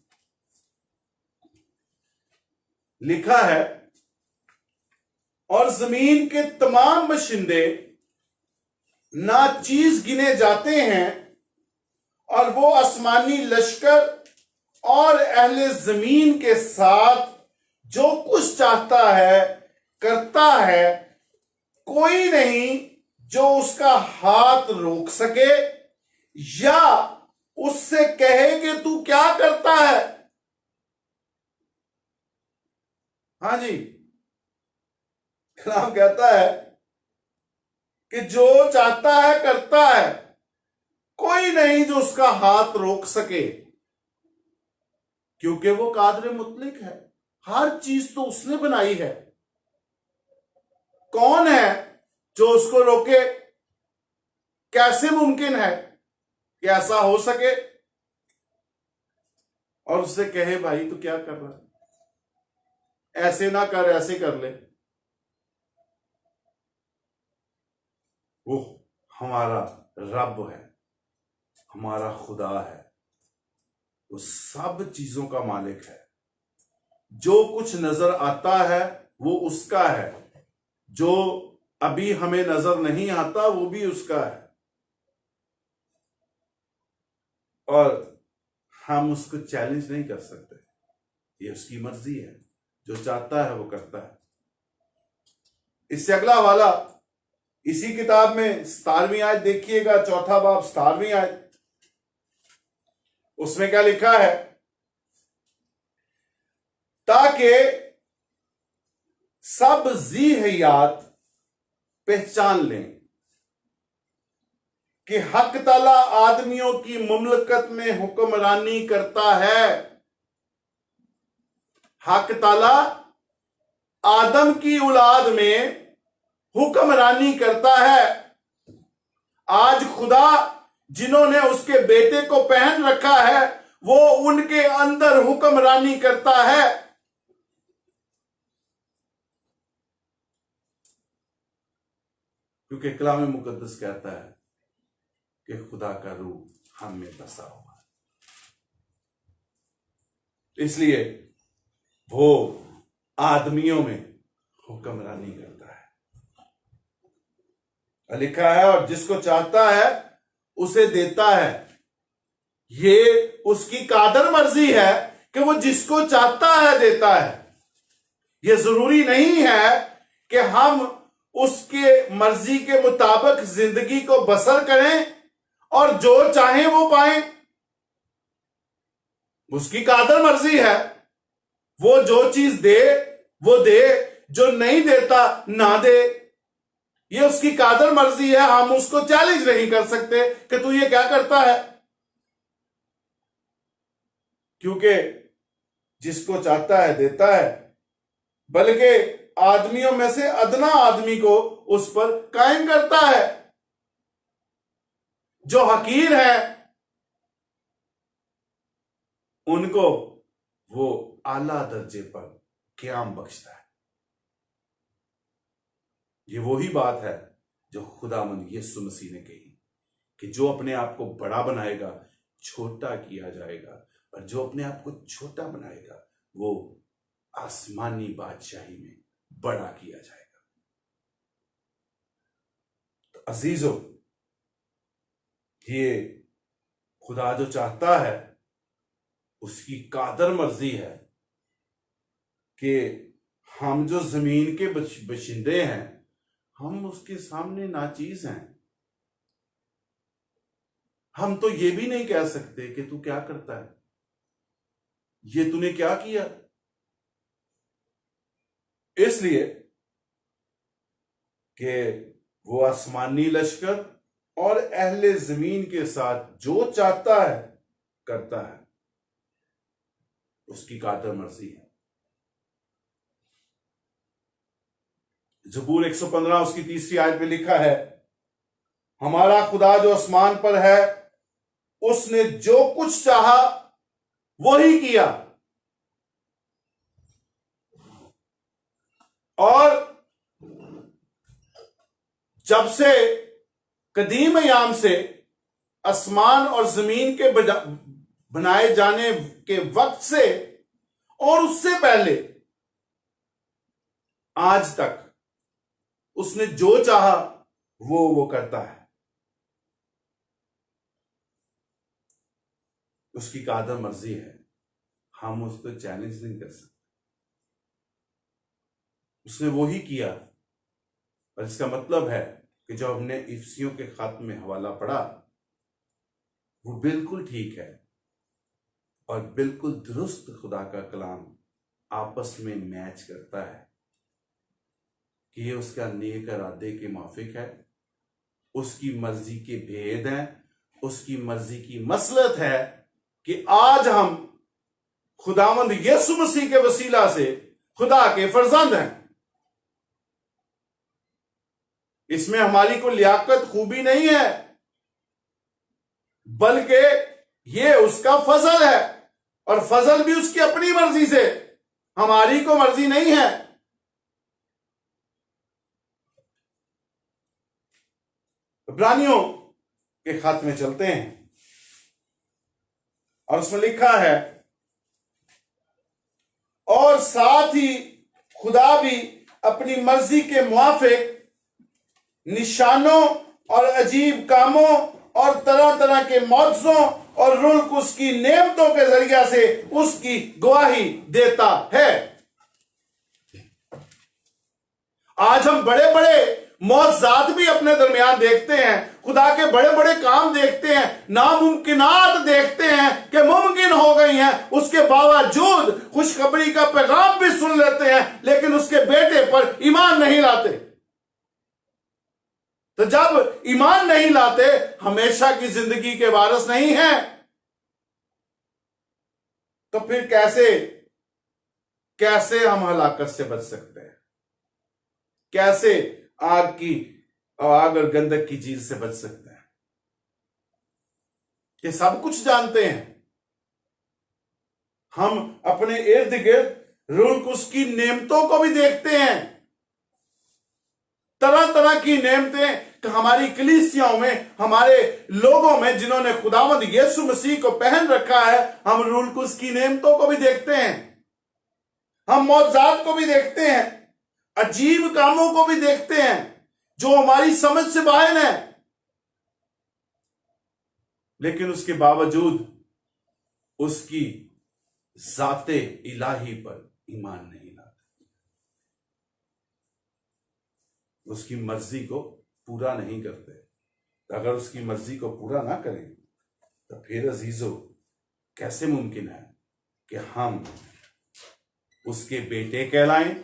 लिखा है, और जमीन के तमाम बशिंदे ना चीज गिने जाते हैं, और वो आसमानी लश्कर और अहले जमीन के साथ जो कुछ चाहता है करता है, कोई नहीं जो उसका हाथ रोक सके या उससे कहे कि तू क्या करता है। हां जी, कलाम कहता है कि जो चाहता है करता है, कोई नहीं जो उसका हाथ रोक सके, क्योंकि वो कादर मुतलक है। हर चीज तो उसने बनाई है, कौन है जो उसको रोके। कैसे मुमकिन है कि ऐसा हो सके और उससे कहे भाई तू क्या कर रहा है, ऐसे ना कर, ऐसे कर ले। वो हमारा रब है, हमारा खुदा है, वो सब चीजों का मालिक है। जो कुछ नजर आता है वो उसका है। जो अभी हमें नजर नहीं आता वो भी उसका है, और हम उसको चैलेंज नहीं कर सकते। ये उसकी मर्जी है, जो चाहता है वो करता है। इससे अगला वाला इसी किताब में 17वीं आयत देखिएगा, चौथा बाब 17वीं आयत। उसमें क्या लिखा है? ताकि सब जी हयात पहचान लें कि हक ताला आदमियों की मुमलकत में हुक्मरानी करता है। हक ताला आदम की औलाद में हुक्मरानी करता है। आज खुदा जिन्होंने उसके बेटे को पहन रखा है वो उनके अंदर हुक्मरानी करता है। क्योंकि कलाम मुकद्दस कहता है कि खुदा का रूह हम में बसा हुआ है, इसलिए वो आदमियों में हुक्मरानी करता है। लिखा है, और जिसको चाहता है उसे देता है। ये उसकी कादर मर्जी है कि वो जिसको चाहता है देता है। ये जरूरी नहीं है कि हम उसके मर्जी के मुताबिक जिंदगी को बसर करें और जो चाहें वो पाएं। उसकी कादर मर्जी है, वो जो चीज दे वो दे, जो नहीं देता ना दे। ये उसकी कादर मर्जी है, हम उसको चैलेंज नहीं कर सकते कि तू ये क्या करता है। क्योंकि जिसको चाहता है देता है, बल्कि आदमियों में से अदना आदमी को उस पर कायम करता है। जो हकीर है उनको वो आला दर्जे पर क़याम बख्शता है। ये वही बात है जो खुदावंद यीशु मसीह ने कही कि जो अपने आप को बड़ा बनाएगा छोटा किया जाएगा, और जो अपने आप को छोटा बनाएगा वो आसमानी बादशाही में बड़ा किया जाएगा। तो अजीजों, ये खुदा जो चाहता है उसकी कादर मर्जी है कि हम जो जमीन के बशिंदे हैं हम उसके सामने नाचीज हैं। हम तो ये भी नहीं कह सकते कि तू क्या करता है, ये तूने क्या किया। इसलिए कि वो आसमानी लश्कर और अहले जमीन के साथ जो चाहता है करता है, उसकी कादर मर्जी है। ज़बूर 115 उसकी 3री आयत में लिखा है, हमारा खुदा जो आसमान पर है उसने जो कुछ चाहा वही किया, और जब से कदीम अयाम से आसमान और जमीन के बनाए जाने के वक्त से और उससे पहले आज तक उसने जो चाहा वो करता है। उसकी कादर मर्जी है, हम उसको चैलेंज नहीं कर सकते। उसने वो ही किया, और इसका मतलब है कि जो हमने इफ्सियों के खत में हवाला पढ़ा वो बिल्कुल ठीक है और बिल्कुल दुरुस्त खुदा का कलाम आपस में मैच करता है कि ये उसका नेक इरादे के माफिक है, उसकी मर्जी के भेद हैं, उसकी मर्जी की मसलहत है कि आज हम खुदावंद यीशु मसीह के वसीला से खुदा के फर्जंद हैं। इसमें हमारी कोई लियाकत खूबी नहीं है, बल्कि ये उसका फजल है, और फजल भी उसकी अपनी मर्जी से, हमारी को मर्जी नहीं है। इब्रानियों के खत में चलते हैं और उसमें लिखा है, और साथ ही खुदा भी अपनी मर्जी के मुआफिक निशानों और अजीब कामों और तरह तरह के मौजों और रुल्क उसकी नेमतों के जरिया से उसकी गवाही देता है। आज हम बड़े बड़े मौजज़ात भी अपने दरमियान देखते हैं, खुदा के बड़े बड़े काम देखते हैं, नामुमकिनात देखते हैं कि मुमकिन हो गई हैं, उसके बावजूद खुशखबरी का पैगाम भी सुन लेते हैं, लेकिन उसके बेटे पर ईमान नहीं लाते। तो जब ईमान नहीं लाते, हमेशा की जिंदगी के वारिस नहीं है, तो फिर कैसे हम हलाकत से बच सकते हैं? कैसे आग और गंधक की चीज से बच सकते हैं? ये सब कुछ जानते हैं। हम अपने इर्द गिर्द रुल्क उसकी नेमतों को भी देखते हैं, तरह तरह की नेमतें हमारी कलीसियाओं में, हमारे लोगों में जिन्होंने खुदावंद यीशु मसीह को पहन रखा है, हम रुल्क उसकी नेमतों को भी देखते हैं, हम मौजज़ात को भी देखते हैं, अजीब कामों को भी देखते हैं जो हमारी समझ से बाहर है, लेकिन उसके बावजूद उसकी ज़ाते इलाही पर ईमान नहीं लाते, उसकी मर्जी को पूरा नहीं करते। तो अगर उसकी मर्जी को पूरा ना करें तो फिर अजीजों, कैसे मुमकिन है कि हम उसके बेटे कहलाएं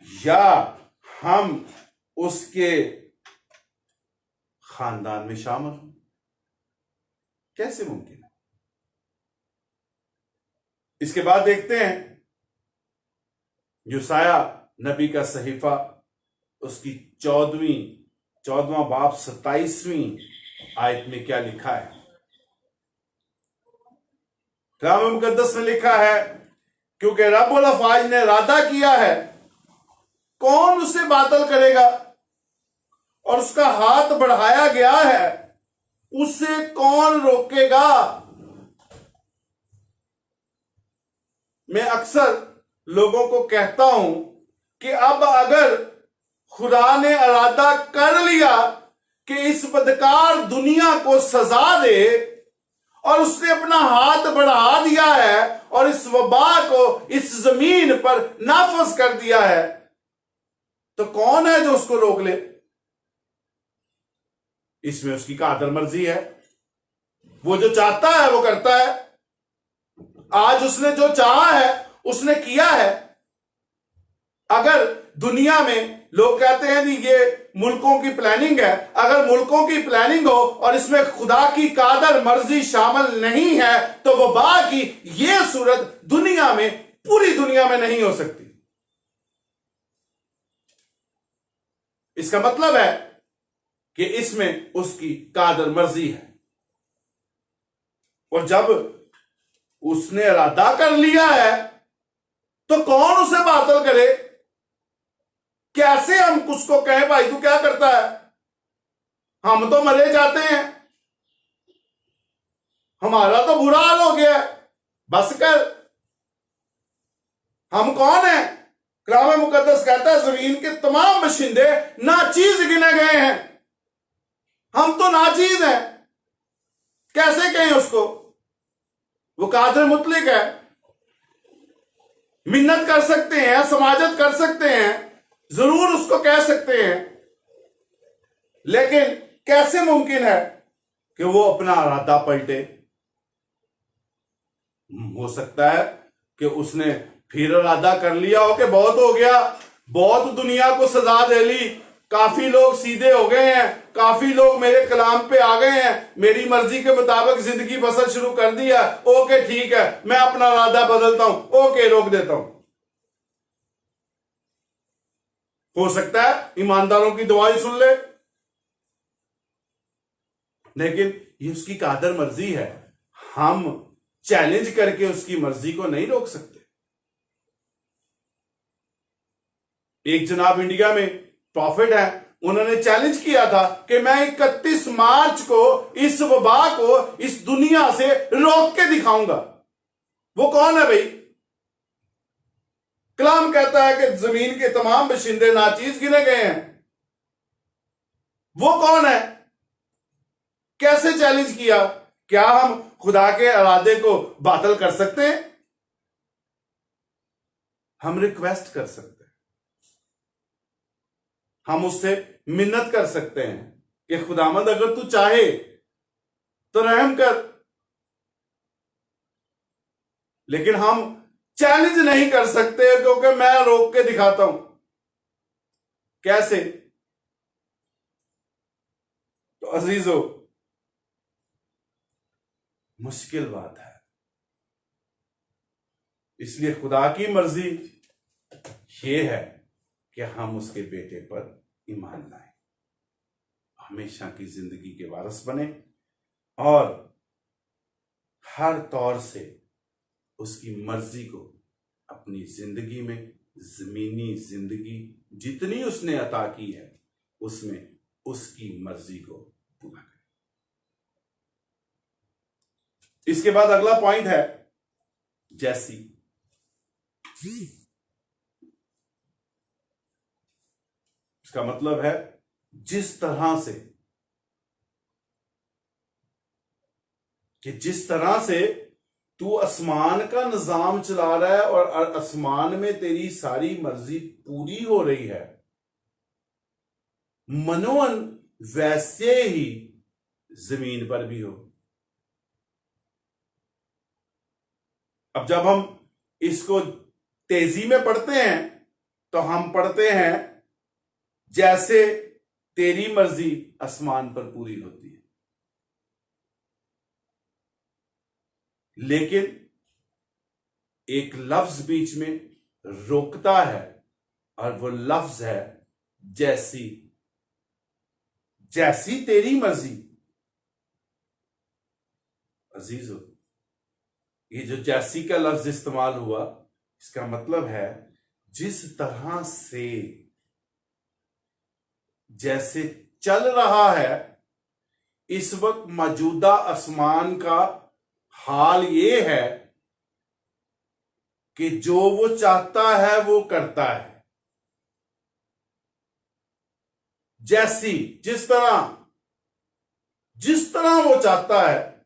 या हम उसके खानदान में शामिल हों? कैसे मुमकिन है? इसके बाद देखते हैं यूसाया नबी का सहीफा, उसकी 14वां बाब 27वीं आयत में क्या लिखा है। कलाम मुकद्दस में लिखा है, क्योंकि रब्बुल अफ़वाज ने इरादा किया है, कौन उसे बातल करेगा, और उसका हाथ बढ़ाया गया है, उसे कौन रोकेगा। मैं अक्सर लोगों को कहता हूं कि अब अगर खुदा ने इरादा कर लिया कि इस बदकार दुनिया को सजा दे और उसने अपना हाथ बढ़ा दिया है और इस वबा को इस जमीन पर नाफज कर दिया है, तो कौन है जो उसको रोक ले? इसमें उसकी कादर मर्जी है। वो जो चाहता है वो करता है। आज उसने जो चाहा है उसने किया है। अगर दुनिया में लोग कहते हैं कि ये मुल्कों की प्लानिंग है, अगर मुल्कों की प्लानिंग हो और इसमें खुदा की कादर मर्जी शामिल नहीं है, तो वबा की ये सूरत दुनिया में, पूरी दुनिया में नहीं हो सकती। इसका मतलब है कि इसमें उसकी कादर मर्जी है, और जब उसने इरादा कर लिया है तो कौन उसे बातल करे? कैसे हम उसको कहें भाई तू क्या करता है? हम तो मरे जाते हैं, हमारा तो बुरा हाल हो गया है, बस कर। हम कौन है? कलाम मुकद्दस कहता है जमीन के तमाम बशिंदे नाचीज गिने गए हैं। हम तो नाचीज हैं, कैसे कहें उसको? वो कादिर मुतलिक है, मिन्नत कर सकते हैं, समाजत कर सकते हैं, जरूर उसको कह सकते हैं, लेकिन कैसे मुमकिन है कि वो अपना इरादा पलटे? हो सकता है कि उसने फिर इरादा कर लिया हो कि बहुत हो गया, बहुत दुनिया को सजा दे ली, काफी लोग सीधे हो गए हैं, काफी लोग मेरे कलाम पे आ गए हैं, मेरी मर्जी के मुताबिक जिंदगी बसर शुरू कर दिया, ओके ठीक है, मैं अपना इरादा बदलता हूं, ओके रोक देता हूं। हो सकता है ईमानदारों की दुआई सुन ले, लेकिन ये उसकी कादर मर्जी है। हम चैलेंज करके उसकी मर्जी को नहीं रोक सकते। एक जनाब इंडिया में प्रॉफिट है, उन्होंने चैलेंज किया था कि मैं 31 मार्च को इस वबा को इस दुनिया से रोक के दिखाऊंगा। वो कौन है भाई? कलाम कहता है कि जमीन के तमाम बशिंदे नाचीज गिने गए हैं। वो कौन है? कैसे चैलेंज किया? क्या हम खुदा के इरादे को बातिल कर सकते हैं? हम रिक्वेस्ट कर सकते हैं, हम उससे मिन्नत कर सकते हैं कि खुदामंद अगर तू चाहे तो रहम कर। लेकिन हम चैलेंज नहीं कर सकते क्योंकि मैं रोक के दिखाता हूं। कैसे? तो अजीजों, मुश्किल बात है। इसलिए खुदा की मर्जी यह है कि हम उसके बेटे पर ईमान लाएं, हमेशा की जिंदगी के वारिस बने और हर तौर से उसकी मर्जी को अपनी जिंदगी में, जमीनी जिंदगी जितनी उसने अता की है उसमें उसकी मर्जी को पूरा करें। इसके बाद अगला पॉइंट है जैसी। इसका मतलब है जिस तरह से तू आसमान का निजाम चला रहा है और आसमान में तेरी सारी मर्जी पूरी हो रही है, मनोन वैसे ही जमीन पर भी हो। अब जब हम इसको तेजी में पढ़ते हैं तो हम पढ़ते हैं जैसे तेरी मर्जी आसमान पर पूरी होती है। लेकिन एक लफ्ज बीच में रोकता है और वो लफ्ज है जैसी। जैसी तेरी मर्जी। अजीजों, ये जो जैसी का लफ्ज इस्तेमाल हुआ, इसका मतलब है जिस तरह से, जैसे चल रहा है इस वक्त मौजूदा आसमान का हाल ये है कि जो वो चाहता है वो करता है। जैसी, जिस तरह वो चाहता है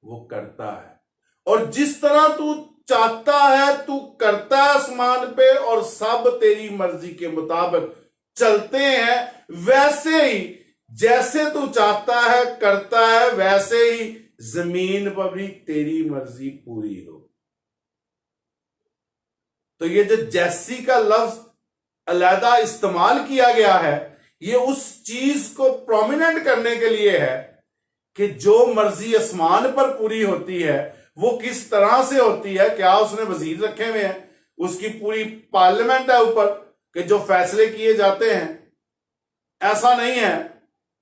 वो करता है, और जिस तरह तू चाहता है तू करता है आसमान पे, और सब तेरी मर्जी के मुताबिक चलते हैं। वैसे ही जैसे तू चाहता है करता है, वैसे ही जमीन पर भी तेरी मर्जी पूरी हो। तो ये जो जैसी का लफ्ज अलहदा इस्तेमाल किया गया है, ये उस चीज को प्रोमिनेंट करने के लिए है कि जो मर्जी आसमान पर पूरी होती है वो किस तरह से होती है। क्या उसने वजीर रखे हुए हैं, उसकी पूरी पार्लियामेंट है ऊपर कि जो फैसले किए जाते हैं? ऐसा नहीं है।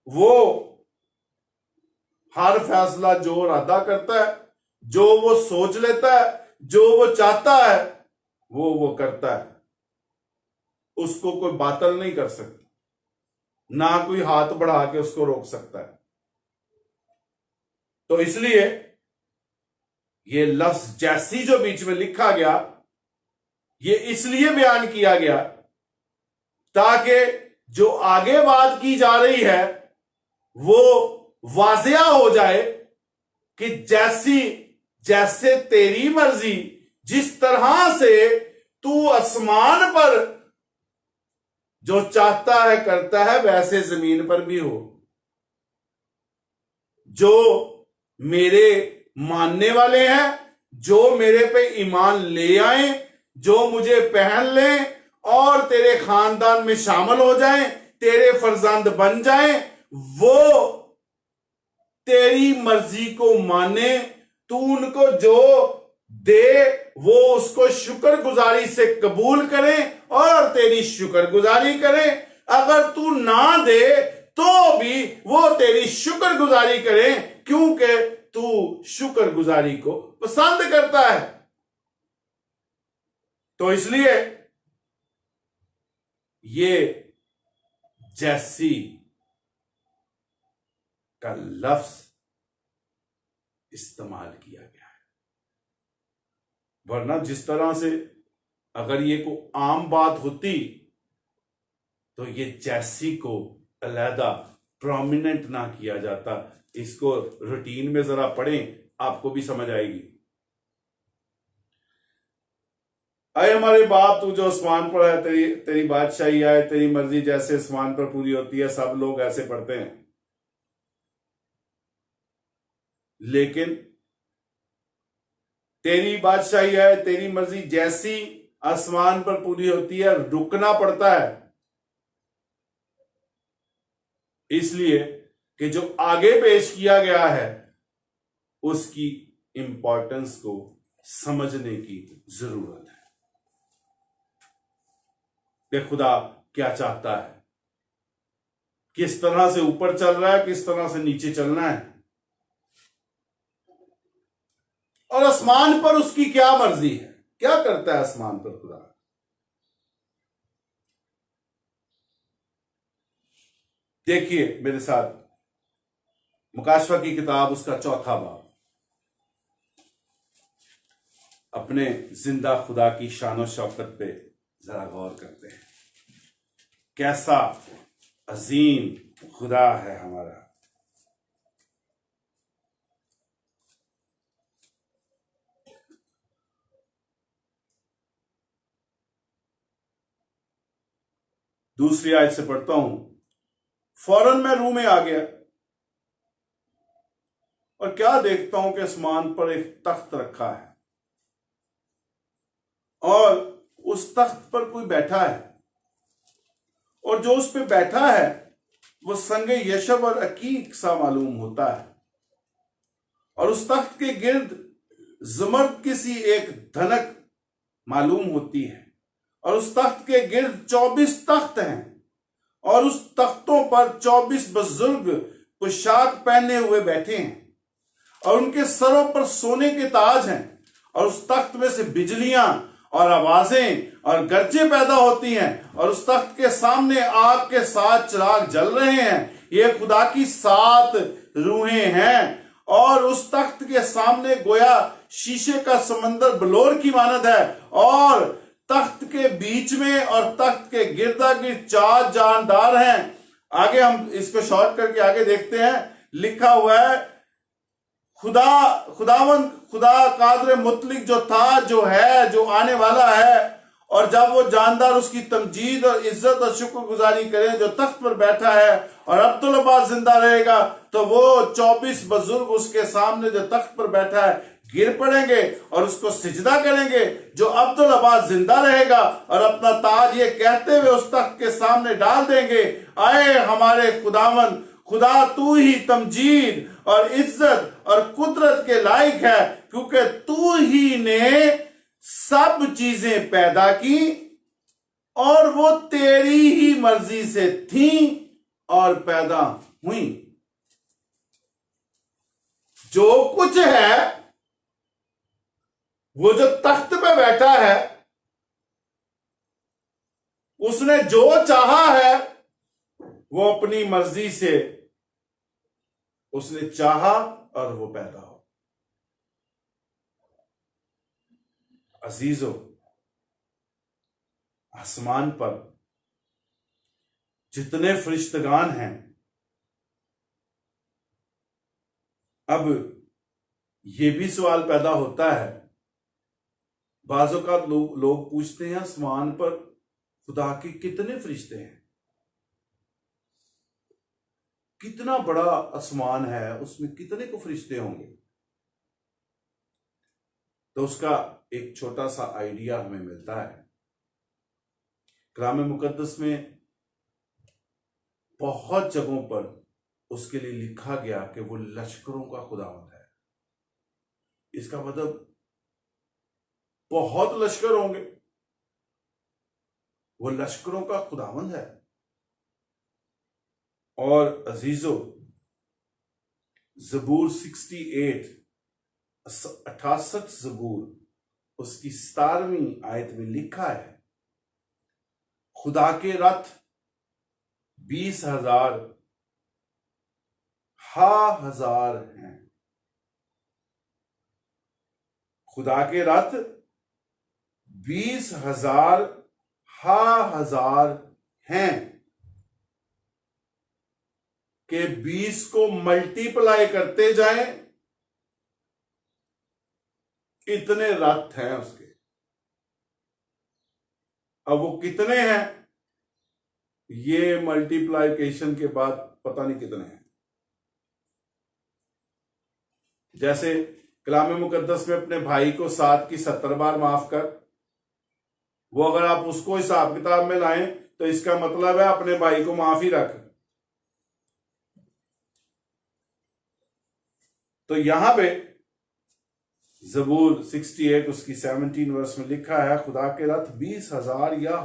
वो हर फैसला जो इरादा करता है, जो वो सोच लेता है, जो वो चाहता है वो करता है। उसको कोई बातिल नहीं कर सकता, ना कोई हाथ बढ़ा के उसको रोक सकता है। तो इसलिए ये लफ्ज जैसी जो बीच में लिखा गया, ये इसलिए बयान किया गया ताकि जो आगे बात की जा रही है वो वाजिया हो जाए कि जैसे तेरी मर्जी, जिस तरह से तू आसमान पर जो चाहता है करता है, वैसे जमीन पर भी हो। जो मेरे मानने वाले हैं, जो मेरे पे ईमान ले आए, जो मुझे पहन लें और तेरे खानदान में शामिल हो जाएं, तेरे फर्जंद बन जाएं, वो तेरी मर्जी को माने। तू उनको जो दे वो उसको शुक्रगुजारी से कबूल करें और तेरी शुक्रगुजारी करें। अगर तू ना दे तो भी वो तेरी शुक्रगुजारी करें, क्योंकि तू शुक्रगुजारी को पसंद करता है। तो इसलिए ये जैसी का लफ्ज इस्तेमाल किया गया है। वरना जिस तरह से अगर ये को आम बात होती तो ये जैसी को अलहदा प्रोमिनेंट ना किया जाता। इसको रूटीन में जरा पढ़ें, आपको भी समझ आएगी। अरे हमारे बाप तू जो आसमान पर है, तेरी तेरी बादशाही आए, तेरी मर्जी जैसे आसमान पर पूरी होती है। सब लोग ऐसे पढ़ते हैं, लेकिन तेरी बादशाही आए, तेरी मर्जी जैसी आसमान पर पूरी होती है, रुकना पड़ता है इसलिए कि जो आगे पेश किया गया है उसकी इंपॉर्टेंस को समझने की जरूरत है कि खुदा क्या चाहता है, किस तरह से ऊपर चल रहा है, किस तरह से नीचे चलना है, और आसमान पर उसकी क्या मर्जी है, क्या करता है आसमान पर खुदा। देखिए मेरे साथ मुकाशवा की किताब, उसका चौथा बाब। अपने जिंदा खुदा की शान शौकत पे जरा गौर करते हैं। कैसा अजीम खुदा है हमारा। दूसरी आयत से पढ़ता हूं। फौरन मैं रूम में आ गया और क्या देखता हूं कि आसमान पर एक तख्त रखा है और उस तख्त पर कोई बैठा है, और जो उस पे बैठा है वो संगे यशब और अकीक सा मालूम होता है, और उस तख्त के गिर्द जमर्द किसी एक धनक मालूम होती है, और उस तख्त के गिर्द 24 तख्त हैं, और उस तख्तों पर 24 बुजुर्ग पोशाक पहने हुए बैठे हैं, और उनके सरों पर सोने के ताज हैं, और उस तख्त में से बिजलियां और आवाजें और गरजे पैदा होती हैं, और उस तख्त के सामने आग के 7 चिराग जल रहे हैं। ये खुदा की 7 रूहें हैं, और उस तख्त के सामने गोया शीशे का समंदर बलोर की मानद है, और तख्त के बीच में और तख्त के गिरदा गिर्द 4 जानदार हैं। आगे हम इसको शॉर्ट करके आगे देखते हैं, लिखा हुआ है खुदा कादर मुतलिक जो था, जो है, जो आने वाला है, और जब वो जानदार उसकी तमजीद और इज्जत और शुक्रगुजारी करें जो तख्त पर बैठा है, और अब्दुल अब्बास जिंदा रहेगा, तो वो 24 बुजुर्ग उसके सामने जो तख्त पर बैठा है गिर पड़ेंगे और उसको सिजदा करेंगे। जो अब्दुल अब्बास जिंदा रहेगा और अपना ताज ये कहते हुए उस तख्त के सामने डाल देंगे, आए हमारे खुदावन, खुदा तू ही तमजीद और इज्जत और कुदरत के लायक है, क्योंकि तू ही ने सब चीजें पैदा की और वो तेरी ही मर्जी से थी और पैदा हुई। जो कुछ है, वो जो तख्त पे बैठा है, उसने जो चाहा है वो अपनी मर्जी से उसने चाहा और वो पैदा हो। अजीजों, आसमान पर जितने फरिश्तगान हैं, अब ये भी सवाल पैदा होता है, बाज़ों का लोग पूछते हैं आसमान पर खुदा के कितने फरिश्ते हैं, कितना बड़ा आसमान है, उसमें कितने को फरिश्ते होंगे। तो उसका एक छोटा सा आइडिया हमें मिलता है। कलाम मुकद्दस में बहुत जगहों पर उसके लिए लिखा गया कि वो लश्करों का खुदावंद है। इसका मतलब बहुत लश्कर होंगे, वो लश्करों का खुदावंद है। और अजीजों, ज़बूर 68 68 ज़बूर उसकी 17वीं आयत में लिखा है, खुदा के रथ 20,000 हजार हैं। खुदा के रथ 20,000 हजार हैं कि 20 को मल्टीप्लाई करते जाएं, इतने रथ हैं उसके। अब वो कितने हैं, ये मल्टीप्लाइकेशन के बाद पता नहीं कितने हैं। जैसे कलाम मुकद्दस में अपने भाई को 7 की 70 बार माफ कर, वो अगर आप उसको हिसाब किताब में लाएं तो इसका मतलब है अपने भाई को माफ ही रख। तो यहां पे ज़बूर 68 उसकी 17 वर्ष में लिखा है, खुदा के रथ 20,000 या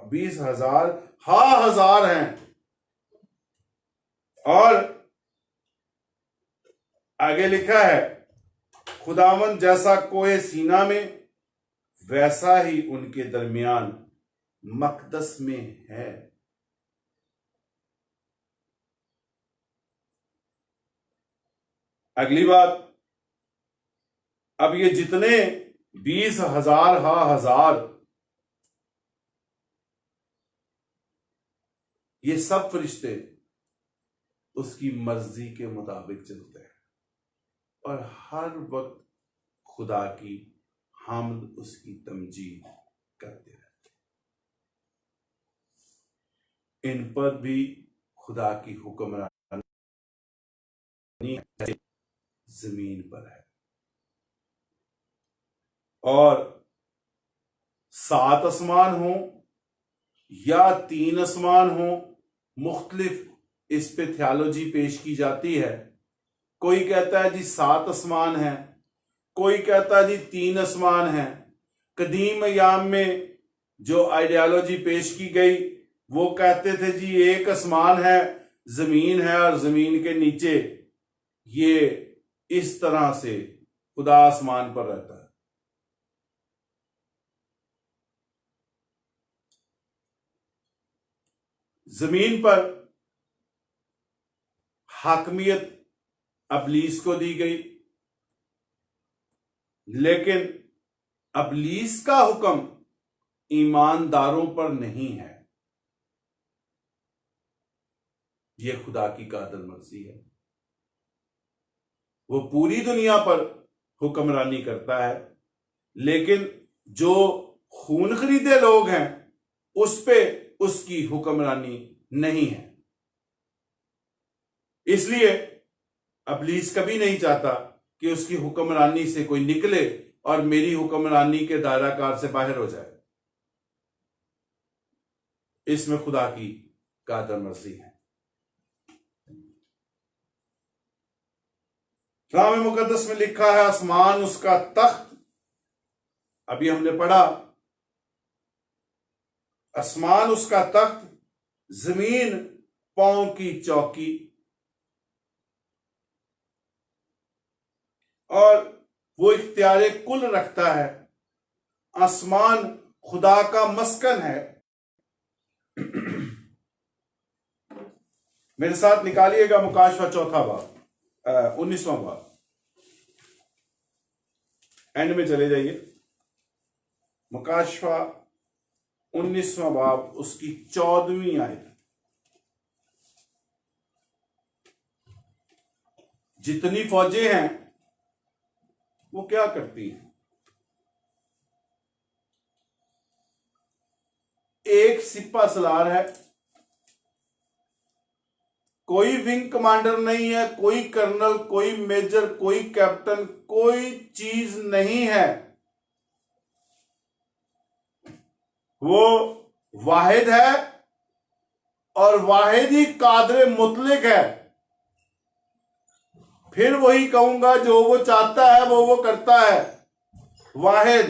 20,000 हजार हैं। और आगे लिखा है, खुदावन जैसा कोहे सीना में वैसा ही उनके दरमियान मकदस में है। अगली बात, अब ये जितने 20,000 हजार, ये सब फरिश्ते उसकी मर्जी के मुताबिक चलते हैं और हर वक्त खुदा की हामद, उसकी तमजीद करते रहते हैं। इन पर भी खुदा की हुक्मरानी जमीन पर है। और 7 आसमान हो या 3 आसमान हो, मुख्तलिफ इस पे थियोलॉजी पेश की जाती है। कोई कहता है जी 7 आसमान है, कोई कहता है जी 3 आसमान है। कदीम अयाम में जो आइडियोलॉजी पेश की गई वो कहते थे जी एक आसमान है, जमीन है और जमीन के नीचे ये इस तरह से खुदा आसमान पर रहता है। जमीन पर हाकमियत अबलीस को दी गई, लेकिन अबलीस का हुक्म ईमानदारों पर नहीं है। यह खुदा की कादर मर्जी है। वो पूरी दुनिया पर हुक्मरानी करता है, लेकिन जो खून खरीदे लोग हैं उस पे उसकी हुक्मरानी नहीं है। इसलिए अबलीस कभी नहीं चाहता कि उसकी हुक्मरानी से कोई निकले और मेरी हुक्मरानी के दायराकार से बाहर हो जाए। इसमें खुदा की कादर मर्जी है। कलाम मुकद्दस में लिखा है, आसमान उसका तख्त, अभी हमने पढ़ा, आसमान उसका तख्त, जमीन पांव की चौकी, और वो इख्तियारे कुल रखता है। आसमान खुदा का मस्कन है। मेरे साथ निकालिएगा मुकाशवा 4 बाब 19वां बाब, एंड में चले जाइए। मुकाशवा 19वां बाब उसकी 14वीं आयत। जितनी फौजें हैं वो क्या करती हैं? एक सिपा सलार है, कोई विंग कमांडर नहीं है, कोई कर्नल, कोई मेजर, कोई कैप्टन, कोई चीज नहीं है। वो वाहिद है और वाहिद ही कादर मुतलक है। फिर वही कहूंगा, जो वो चाहता है वो करता है, वाहिद।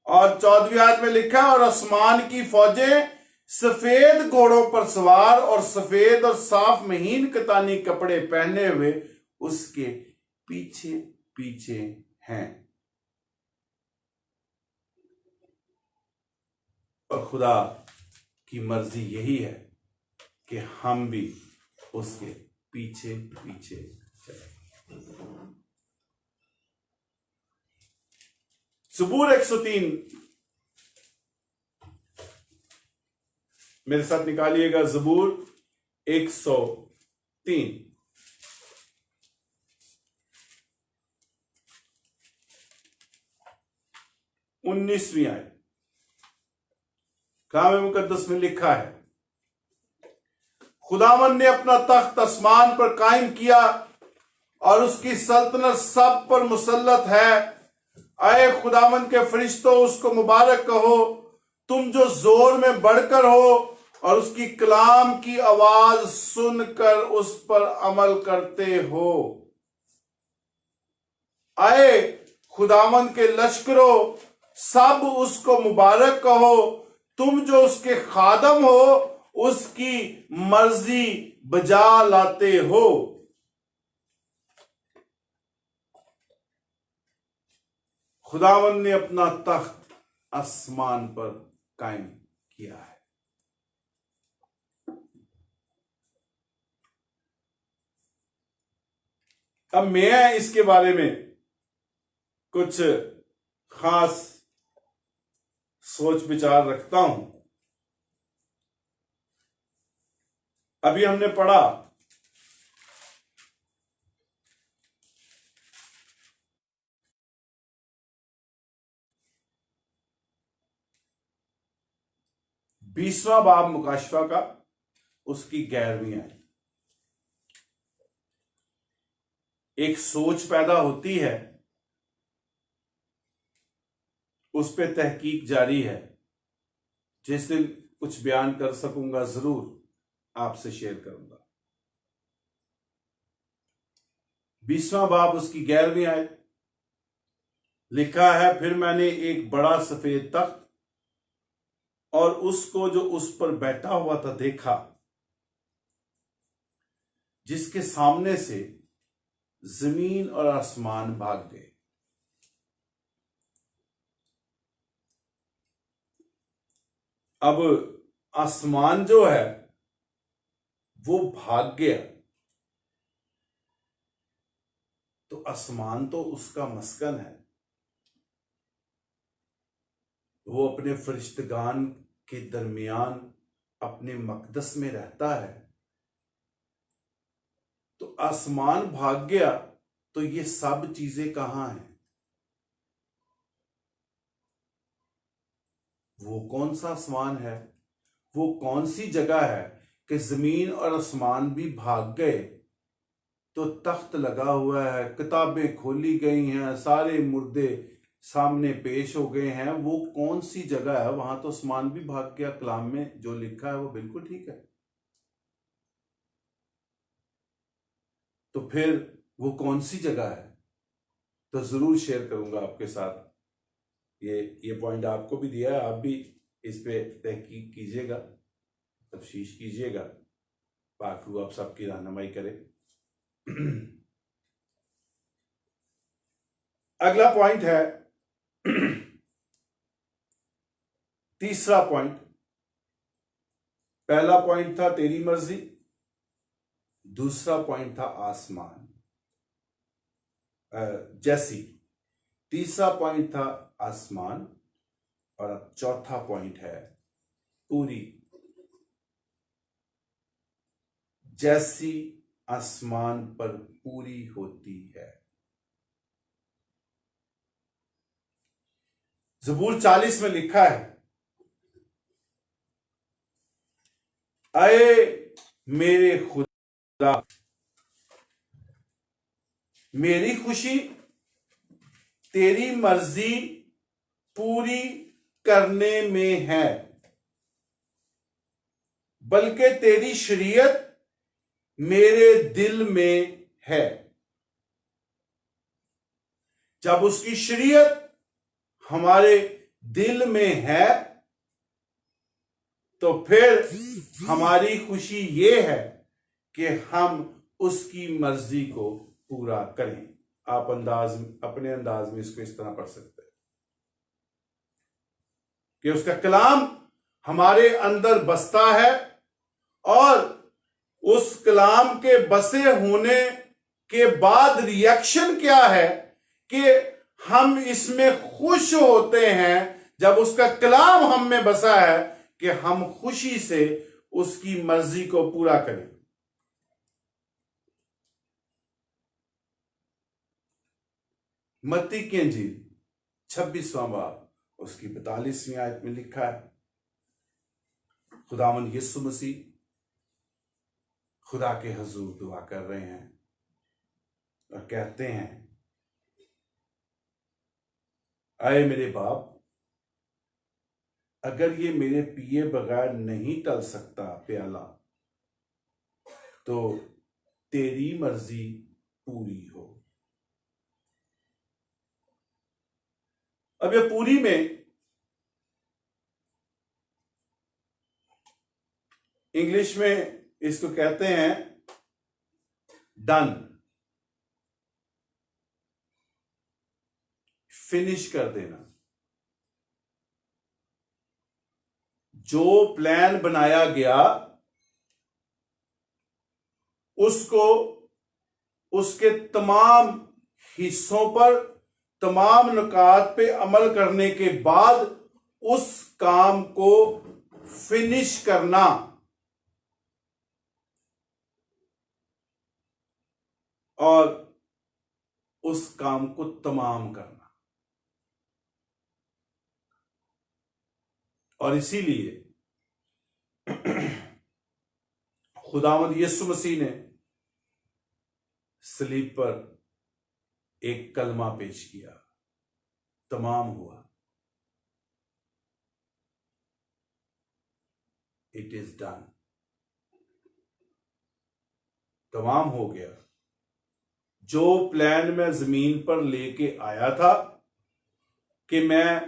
और 14वीं आयत में लिखा है, और आसमान की फौजें सफेद घोड़ों पर सवार और सफेद और साफ महीन कतानी कपड़े पहने हुए उसके पीछे पीछे हैं। और खुदा की मर्जी यही है कि हम भी उसके पीछे पीछे चलें। ज़बूर 103 मेरे साथ निकालिएगा ज़बूर 103, 19वीं आयत। कलाम मुकद्दस में लिखा है, खुदावन ने अपना तख्त आसमान पर कायम किया और उसकी सल्तनत सब पर मुसल्लत है। आए खुदावन के फरिश्तों, उसको मुबारक कहो, तुम जो जोर में बढ़कर हो और उसकी कलाम की आवाज सुनकर उस पर अमल करते हो। आए खुदावन के लश्करों, सब उसको मुबारक कहो, तुम जो उसके खादम हो, उसकी मर्जी बजा लाते हो। खुदावन ने अपना तख्त आसमान पर कायम किया है। अब मैं इसके बारे में कुछ खास सोच विचार रखता हूं। अभी हमने पढ़ा बीसवां बाब मुकाशफा का, उसकी 11वीं आयत। एक सोच पैदा होती है, उस पे तहकीक जारी है। जिस दिन कुछ बयान कर सकूंगा जरूर आपसे शेयर करूंगा। 20वां बाब, उसकी 11वीं आयत लिखा है, फिर मैंने एक बड़ा सफेद तख्त और उसको जो उस पर बैठा हुआ था देखा, जिसके सामने से जमीन और आसमान भाग गए। अब आसमान जो है वो भाग गया, तो आसमान तो उसका मस्कन है, वो अपने फरिश्तगान के दरमियान अपने मकदस में रहता है। तो आसमान भाग गया, तो ये सब चीजें कहां हैं? वो कौन सा आसमान है, वो कौन सी जगह है कि जमीन और आसमान भी भाग गए, तो तख्त लगा हुआ है, किताबें खोली गई हैं, सारे मुर्दे सामने पेश हो गए हैं। वो कौन सी जगह है? वहां तो आसमान भी भाग गया। कलाम में जो लिखा है वो बिल्कुल ठीक है। तो फिर वो कौन सी जगह है? तो जरूर शेयर करूंगा आपके साथ। ये पॉइंट आपको भी दिया है, आप भी इस पे तहकीक कीजिएगा, तफ्तीश कीजिएगा, बाकी आप सबकी रहनुमाई करे। अगला पॉइंट है तीसरा पॉइंट। पहला पॉइंट था तेरी मर्जी, दूसरा पॉइंट था आसमान जैसी, तीसरा पॉइंट था आसमान, और अब चौथा पॉइंट है पूरी। जैसी आसमान पर पूरी होती है। ज़बूर 40 में लिखा है, आए मेरे खुदा, मेरी खुशी तेरी मर्जी पूरी करने में है, बल्कि तेरी शरीयत मेरे दिल में है। जब उसकी शरीयत हमारे दिल में है, तो फिर हमारी खुशी ये है कि हम उसकी मर्जी को पूरा करें। आप अपने अंदाज में इसको इस तरह पढ़ सकते हैं कि उसका कलाम हमारे अंदर बसता है, और उस कलाम के बसे होने के बाद रिएक्शन क्या है कि हम इसमें खुश होते हैं। जब उसका कलाम हम में बसा है कि हम खुशी से उसकी मर्जी को पूरा करें। मत्ती की इंजील 26वां बाब उसकी 42वीं आयत में लिखा है, खुदावंद यीशु मसीह खुदा के हुजूर दुआ कर रहे हैं और कहते हैं, आए मेरे बाप, अगर ये मेरे पिए बगैर नहीं टल सकता प्याला, तो तेरी मर्जी पूरी हो। अब ये पूरी में इंग्लिश में इसको कहते हैं डन, फिनिश कर देना। जो प्लान बनाया गया उसको उसके तमाम हिस्सों पर, तमाम नुकात पे अमल करने के बाद उस काम को फिनिश करना, और उस काम को तमाम करना। और इसीलिए खुदावंद यीशु मसीह ने सलीब पर एक कलमा पेश किया, तमाम हुआ, इट इज डन, तमाम हो गया। जो प्लान मैं जमीन पर लेके आया था कि मैं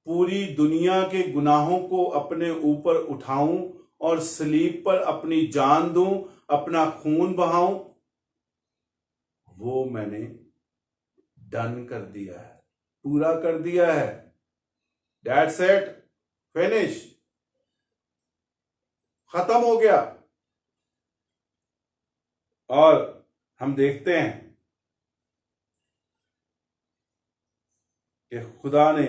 पूरी दुनिया के गुनाहों को अपने ऊपर उठाऊं और सलीब पर अपनी जान दूं, अपना खून बहाऊं, वो मैंने डन कर दिया है, पूरा कर दिया है। दैट्स इट, फिनिश, खत्म हो गया। और हम देखते हैं कि खुदा ने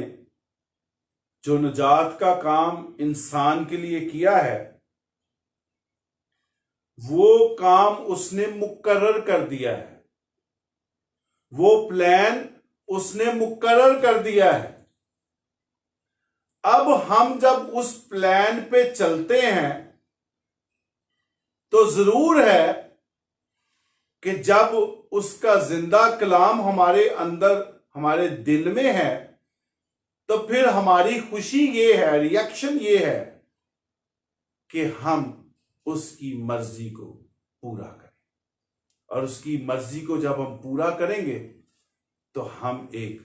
जो निजात का काम इंसान के लिए किया है, वो काम उसने मुकर्रर कर दिया है, वो प्लान उसने मुकर्रर कर दिया है। अब हम जब उस प्लान पे चलते हैं तो जरूर है कि जब उसका जिंदा कलाम हमारे अंदर, हमारे दिल में है, तो फिर हमारी खुशी ये है, रिएक्शन ये है कि हम उसकी मर्जी को पूरा करें। और उसकी मर्जी को जब हम पूरा करेंगे तो हम एक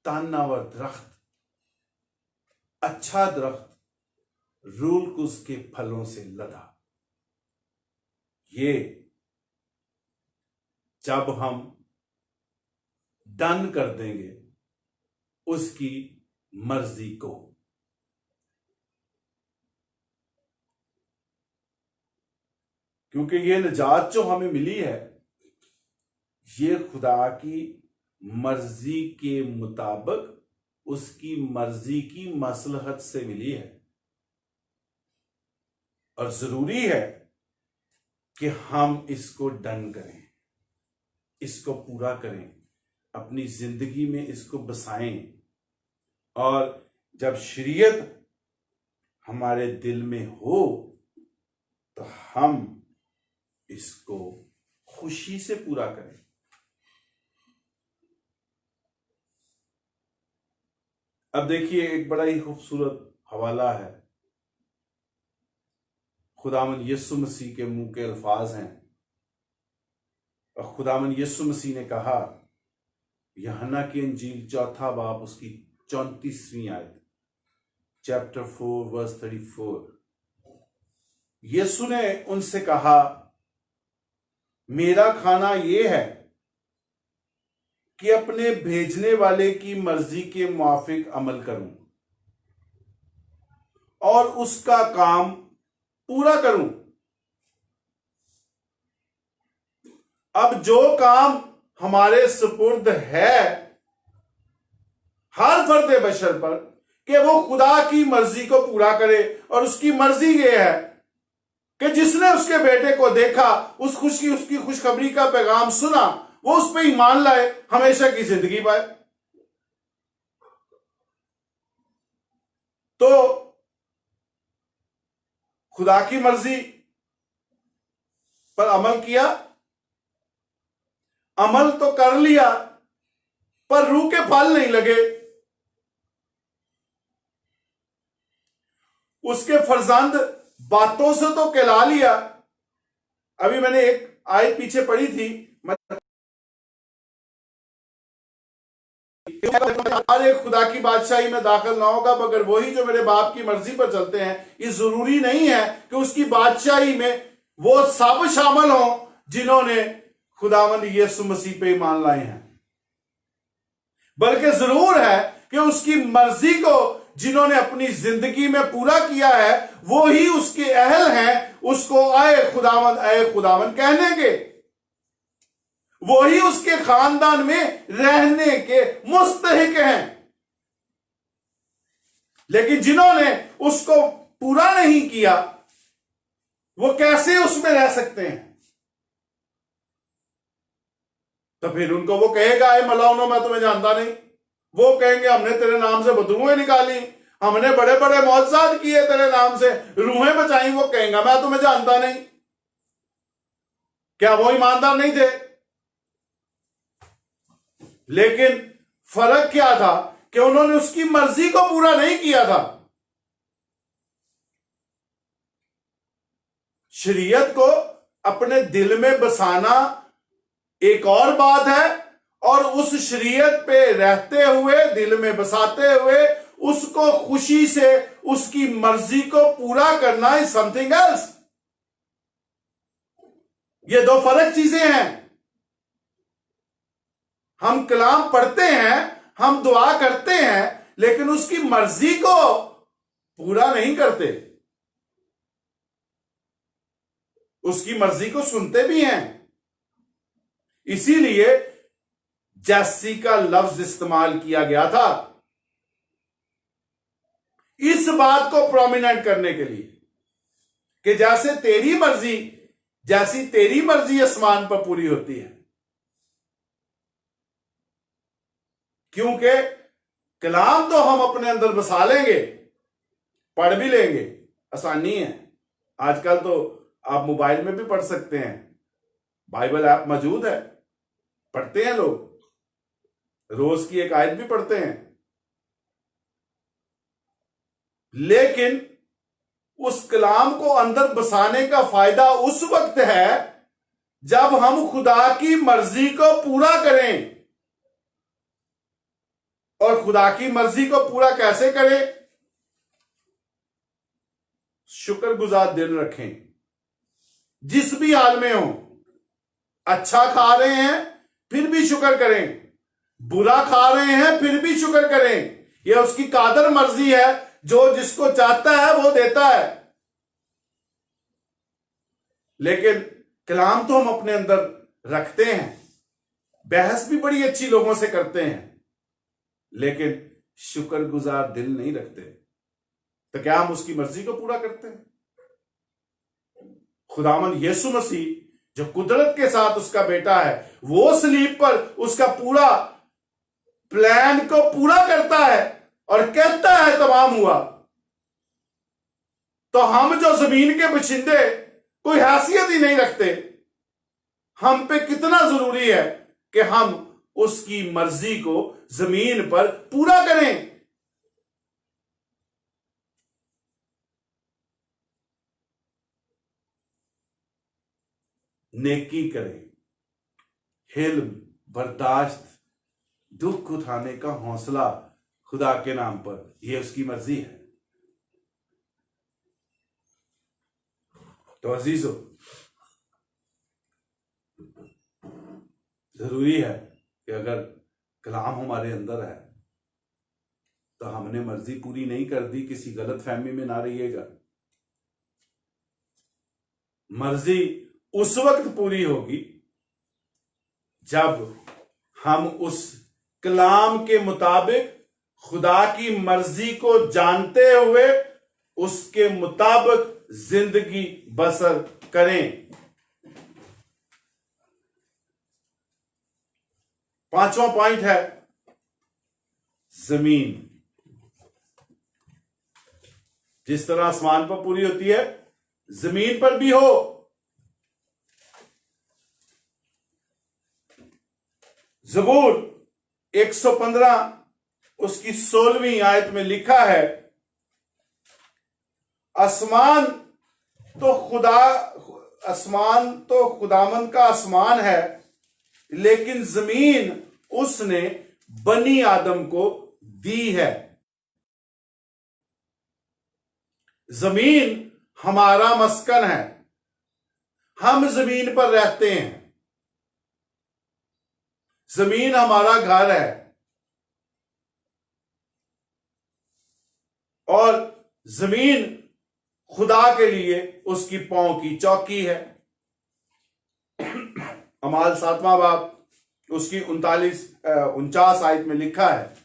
तानावर दरख्त, अच्छा दरख्त, रूल कुस के फलों से लदा, ये जब हम डन कर देंगे उसकी मर्जी को, क्योंकि ये निजात जो हमें मिली है ये खुदा की मर्जी के मुताबिक, उसकी मर्जी की मसलहत से मिली है। और जरूरी है कि हम इसको डन करें, इसको पूरा करें, अपनी जिंदगी में इसको बसाएं। और जब शरीयत हमारे दिल में हो तो हम इसको खुशी से पूरा करें। अब देखिए, एक बड़ा ही खूबसूरत हवाला है, खुदावंद यीशु मसीह के मुंह के अल्फाज हैं। और खुदावंद यीशु मसीह ने कहा, यूहन्ना की इंजील 4 बाब उसकी 34वीं आयत, चैप्टर 4 वर्स 34, यीशु ने उनसे कहा, मेरा खाना यह है कि अपने भेजने वाले की मर्जी के मुआफिक अमल करूं और उसका काम पूरा करूं। अब जो काम हमारे सुपुर्द है हर फर्द बशर पर कि वो खुदा की मर्जी को पूरा करे। और उसकी मर्जी ये है कि जिसने उसके बेटे को देखा, उसकी खुशखबरी का पैगाम सुना, वो उस पर ईमान लाए, हमेशा की जिंदगी पाए। तो खुदा की मर्जी पर अमल किया, अमल तो कर लिया, पर रूह के फल नहीं लगे। उसके फर्जंद बातों से तो कहला लिया। अभी मैंने एक आयत पीछे पढ़ी थी, हर एक खुदा की बादशाही में दाखिल ना होगा मगर वही जो मेरे बाप की मर्जी पर चलते हैं। ये जरूरी नहीं है कि उसकी बादशाही में वो सब शामिल हों जिन्होंने खुदावंद यीशु मसीह पे ईमान लाए हैं, बल्कि जरूर है कि उसकी मर्जी को जिन्होंने अपनी जिंदगी में पूरा किया है वो ही उसके अहल हैं उसको आए खुदावंद कहने के, वही उसके खानदान में रहने के मुस्तहिक हैं। लेकिन जिन्होंने उसको पूरा नहीं किया वो कैसे उसमें रह सकते हैं? तो फिर उनको वो कहेगा, आए मलाउनो मैं तुम्हें जानता नहीं। वो कहेंगे हमने तेरे नाम से बदरूहें निकाली, हमने बड़े बड़े मौजज़ात किए तेरे नाम से, रूहें बचाई। वो कहेंगे मैं तुम्हें जानता नहीं। क्या वो ईमानदार नहीं थे? लेकिन फर्क क्या था कि उन्होंने उसकी मर्जी को पूरा नहीं किया था। शरीयत को अपने दिल में बसाना एक और बात है, और उस शरीयत पे रहते हुए, दिल में बसाते हुए उसको खुशी से उसकी मर्जी को पूरा करना इज समथिंग एल्स। ये दो फर्क चीजें हैं। हम कलाम पढ़ते हैं, हम दुआ करते हैं, लेकिन उसकी मर्जी को पूरा नहीं करते। उसकी मर्जी को सुनते भी हैं। इसीलिए जैसी का लफ्ज इस्तेमाल किया गया था इस बात को प्रोमिनेंट करने के लिए कि जैसे तेरी मर्जी, जैसी तेरी मर्जी आसमान पर पूरी होती है। क्योंकि कलाम तो हम अपने अंदर बसा लेंगे, पढ़ भी लेंगे, आसानी है। आजकल तो आप मोबाइल में भी पढ़ सकते हैं, बाइबल ऐप मौजूद है, पढ़ते हैं लोग, रोज की एक आयत भी पढ़ते हैं। लेकिन उस कलाम को अंदर बसाने का फायदा उस वक्त है जब हम खुदा की मर्जी को पूरा करें। और खुदा की मर्जी को पूरा कैसे करें? शुक्रगुजार दिल रखें, जिस भी हाल में हो। अच्छा खा रहे हैं फिर भी शुक्र करें, बुरा खा रहे हैं फिर भी शुक्र करें। यह उसकी कादर मर्जी है, जो जिसको चाहता है वो देता है। लेकिन कलाम तो हम अपने अंदर रखते हैं, बहस भी बड़ी अच्छी लोगों से करते हैं, लेकिन शुक्रगुजार दिल नहीं रखते। तो क्या हम उसकी मर्जी को पूरा करते हैं? खुदावंद यीशु मसीह जो कुदरत के साथ उसका बेटा है, वो सलीब पर उसका पूरा प्लान को पूरा करता है और कहता है तमाम हुआ। तो हम जो जमीन के बशिंदे कोई हैसियत ही नहीं रखते, हम पे कितना जरूरी है कि हम उसकी मर्जी को जमीन पर पूरा करें। नेकी करें, हिल्म, बर्दाश्त, दुख उठाने का हौसला खुदा के नाम पर, यह उसकी मर्जी है। तो अजीजों, जरूरी है कि अगर कलाम हमारे अंदर है तो हमने मर्जी पूरी नहीं कर दी, किसी गलत फहमी में ना रहिएगा। मर्जी उस वक्त पूरी होगी जब हम उस कलाम के मुताबिक खुदा की मर्जी को जानते हुए उसके मुताबिक जिंदगी बसर करें। पांचवा पॉइंट है जमीन। जिस तरह आसमान पर पूरी होती है, जमीन पर भी हो। ज़बूर 115 उसकी 16वीं आयत में लिखा है, आसमान तो खुदामंद का आसमान है, लेकिन जमीन उसने बनी आदम को दी है। जमीन हमारा मस्कन है, हम जमीन पर रहते हैं, जमीन हमारा घर है और जमीन खुदा के लिए उसकी पांव की चौकी है। अमाल 7वां बाब उसकी 49 आयत में लिखा है,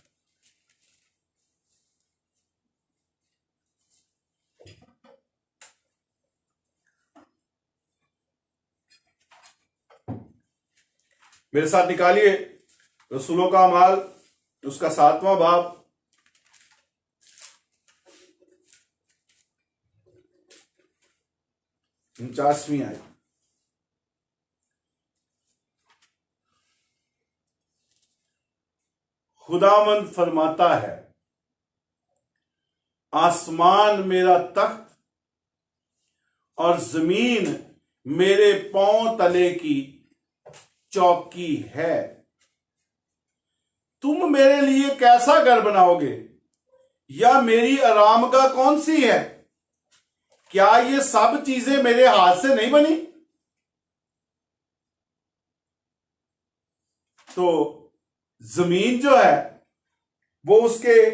मेरे साथ निकालिए रसूलों का अमाल उसका 7वां बाब उनचासवीं आयत। खुदावंद फरमाता है, आसमान मेरा तख्त और जमीन मेरे पांव तले की चौकी है। तुम मेरे लिए कैसा घर बनाओगे, या मेरी आरामगाह कौन सी है? क्या ये सब चीजें मेरे हाथ से नहीं बनी? तो जमीन जो है वो उसके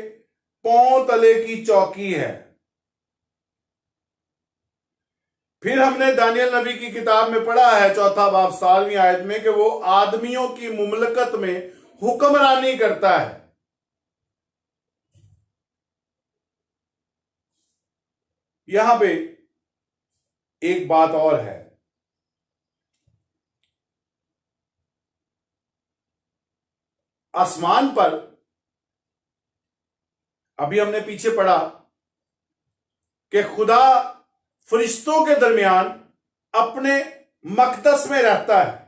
पांव तले की चौकी है। फिर हमने दानियल नबी की किताब में पढ़ा है 4 बाब 7वीं आयत में कि वो आदमियों की मुमलकत में हुक्मरानी करता है। यहां पे एक बात और है, आसमान पर अभी हमने पीछे पढ़ा कि खुदा फरिश्तों के दरमियान अपने मकदस में रहता है।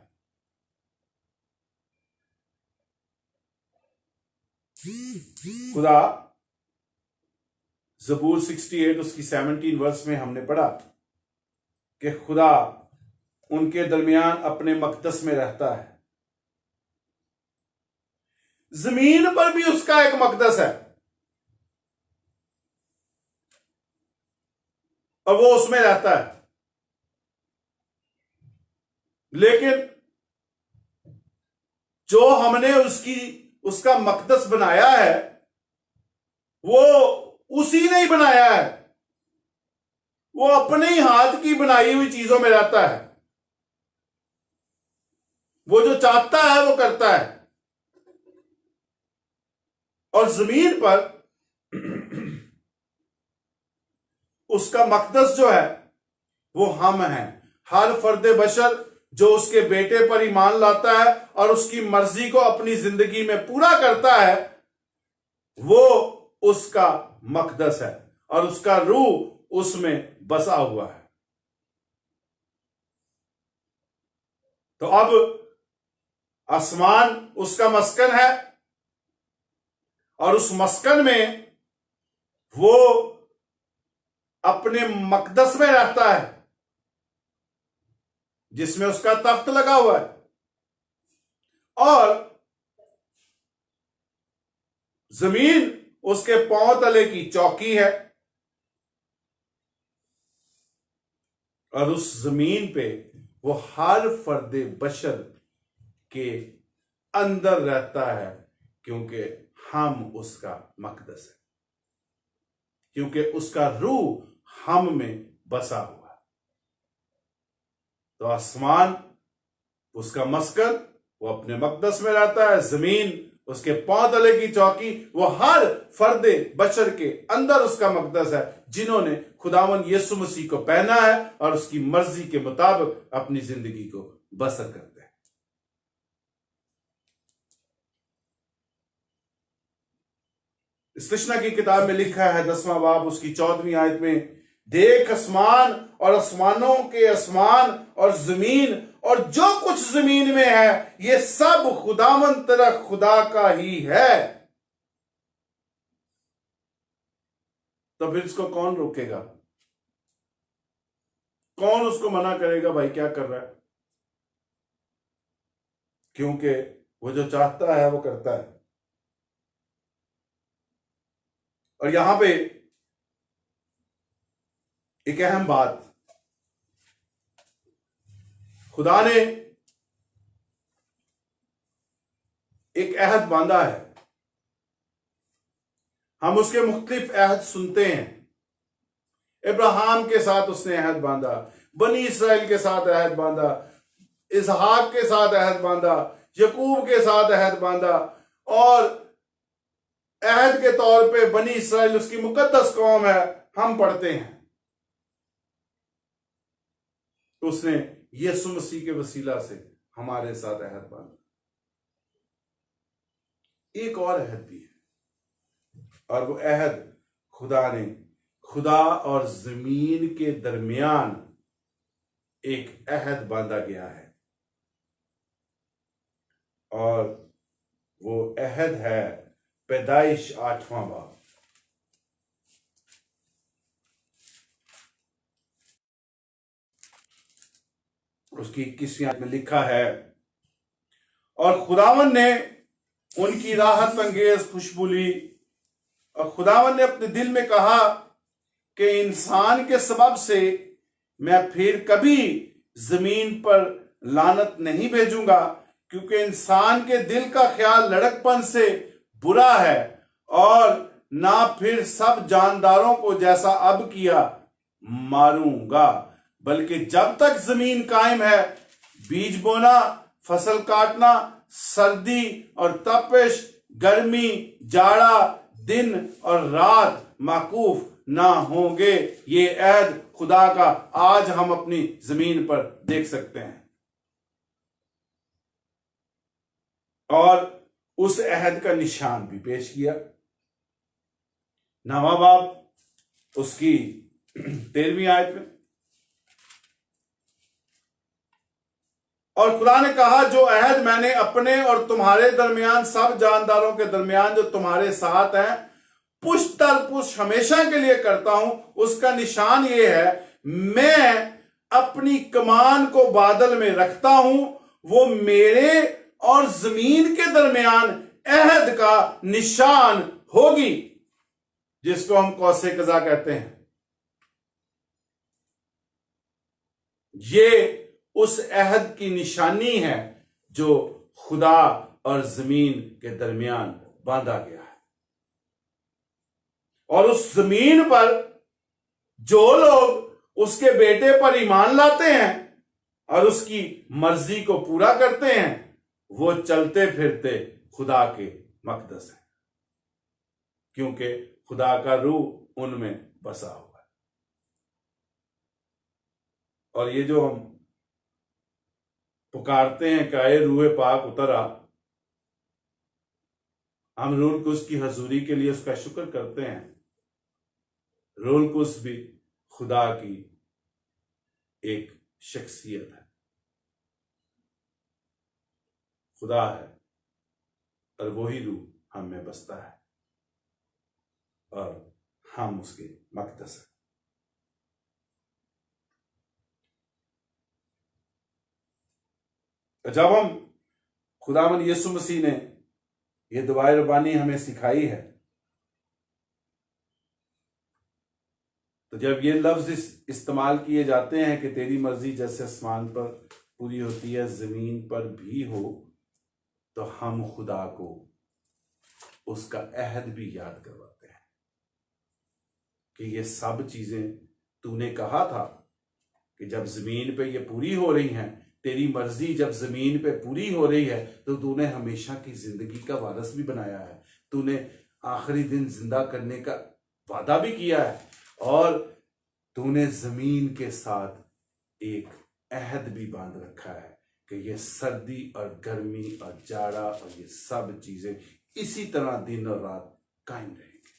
खुदा ज़बूर 68 उसकी 17 वर्स में हमने पढ़ा कि खुदा उनके दरमियान अपने मकदस में रहता है। जमीन पर भी उसका एक मकदस है और वो उसमें रहता है, लेकिन जो हमने उसका मकदस बनाया है वो उसी ने ही बनाया है। वो अपने ही हाथ की बनाई हुई चीजों में रहता है। वो जो चाहता है वो करता है। और जमीन पर उसका मकदस जो है वो हम हैं। हर फर्द बशर जो उसके बेटे पर ईमान लाता है और उसकी मर्जी को अपनी जिंदगी में पूरा करता है, वो उसका मकदस है और उसका रूह उसमें बसा हुआ है। तो अब आसमान उसका मस्कन है और उस मस्कन में वो अपने मकदस में रहता है जिसमें उसका तख्त लगा हुआ है, और जमीन उसके पांव तले की चौकी है। और उस जमीन पे वो हर फर्द बशर के अंदर रहता है, क्योंकि हम उसका मकदस है, क्योंकि उसका रूह हम में बसा हुआ है। तो आसमान उसका मस्कन, वो अपने मकदस में रहता है। जमीन उसके पांव तले की चौकी, वो हर फर्दे बशर के अंदर उसका मकदस है, जिन्होंने खुदावन यीशु मसीह को पहना है और उसकी मर्जी के मुताबिक अपनी जिंदगी को बसर करते हैं। इस्तिश्ना की किताब में लिखा है 10वां बाब उसकी 14वीं आयत में, देख आसमान और आसमानों के आसमान और जमीन और जो कुछ जमीन में है, ये सब खुदावन तेरा खुदा का ही है। तो फिर इसको कौन रोकेगा? कौन उसको मना करेगा भाई क्या कर रहा है? क्योंकि वो जो चाहता है वो करता है। और यहां पे एक अहम बात, खुदा ने एक अहद बांधा है। हम उसके मुख्तलिफ अहद सुनते हैं। इब्राहिम के साथ उसने अहद बांधा, बनी इसराइल के साथ अहद बांधा, इसहाक के साथ अहद बांधा, यकूब के साथ अहद बांधा, और अहद के तौर पे बनी इसराइल उसकी मुकद्दस कौम है, हम पढ़ते हैं। उसने यीशु मसीह के वसीला से हमारे साथ अहद बांधा। एक और अहद भी है, और वो अहद खुदा ने, खुदा और जमीन के दरमियान एक अहद बांधा गया है, और वो अहद है पैदाइश 8वां बाब। उसकी 21वीं आयत में लिखा है, और खुदावन ने उनकी राहत अंगेज खुशबू ली, और खुदावन ने अपने दिल में कहा कि इंसान के सबब से मैं फिर कभी जमीन पर लानत नहीं भेजूंगा, क्योंकि इंसान के दिल का ख्याल लड़कपन से बुरा है, और ना फिर सब जानदारों को जैसा अब किया मारूंगा, बल्कि जब तक जमीन कायम है बीज बोना, फसल काटना, सर्दी और तपिश, गर्मी, जाड़ा, दिन और रात माकूफ ना होंगे। ये अहद खुदा का आज हम अपनी जमीन पर देख सकते हैं। और उस अहद का निशान भी पेश किया। 9वां बाब उसकी 13वीं आयत में, और खुदा ने कहा, जो अहद मैंने अपने और तुम्हारे दरमियान सब जानदारों के दरमियान जो तुम्हारे साथ हैं पुष्ट दर पुष्ट हमेशा के लिए करता हूं, उसका निशान ये है, मैं अपनी कमान को बादल में रखता हूं, वो मेरे और जमीन के दरमियान अहद का निशान होगी, जिसको हम कौसे कज़ा कहते हैं। ये उस अहद की निशानी है जो खुदा और जमीन के दरमियान बांधा गया है। और उस जमीन पर जो लोग उसके बेटे पर ईमान लाते हैं और उसकी मर्जी को पूरा करते हैं, वो चलते फिरते खुदा के मकदस हैं, क्योंकि खुदा का रूह उनमें बसा हुआ है। और ये जो हम पुकारते हैं कि आए रूहे पाक उतर आ, हम रूल कुस की हजूरी के लिए उसका शुक्र करते हैं। रूल कुस भी खुदा की एक शख्सियत है, खुदा है, और वही रूह हम में बसता है, और हम उसके मकदस हैं। तो जब हम खुदावन यीशु मसीह ने ये दुआए रबानी हमें सिखाई है, तो जब ये लफ्ज इस्तेमाल किए जाते हैं कि तेरी मर्जी जैसे आसमान पर पूरी होती है जमीन पर भी हो, तो हम खुदा को उसका अहद भी याद करवाते हैं कि ये सब चीजें तूने कहा था कि जब जमीन पे ये पूरी हो रही हैं, तेरी मर्जी जब जमीन पे पूरी हो रही है तो तूने हमेशा की जिंदगी का वारस भी बनाया है, तूने आखिरी दिन जिंदा करने का वादा भी किया है, और तूने जमीन के साथ एक अहद भी बांध रखा है कि ये सर्दी और गर्मी और जाड़ा और ये सब चीजें इसी तरह दिन और रात कायम रहेंगे।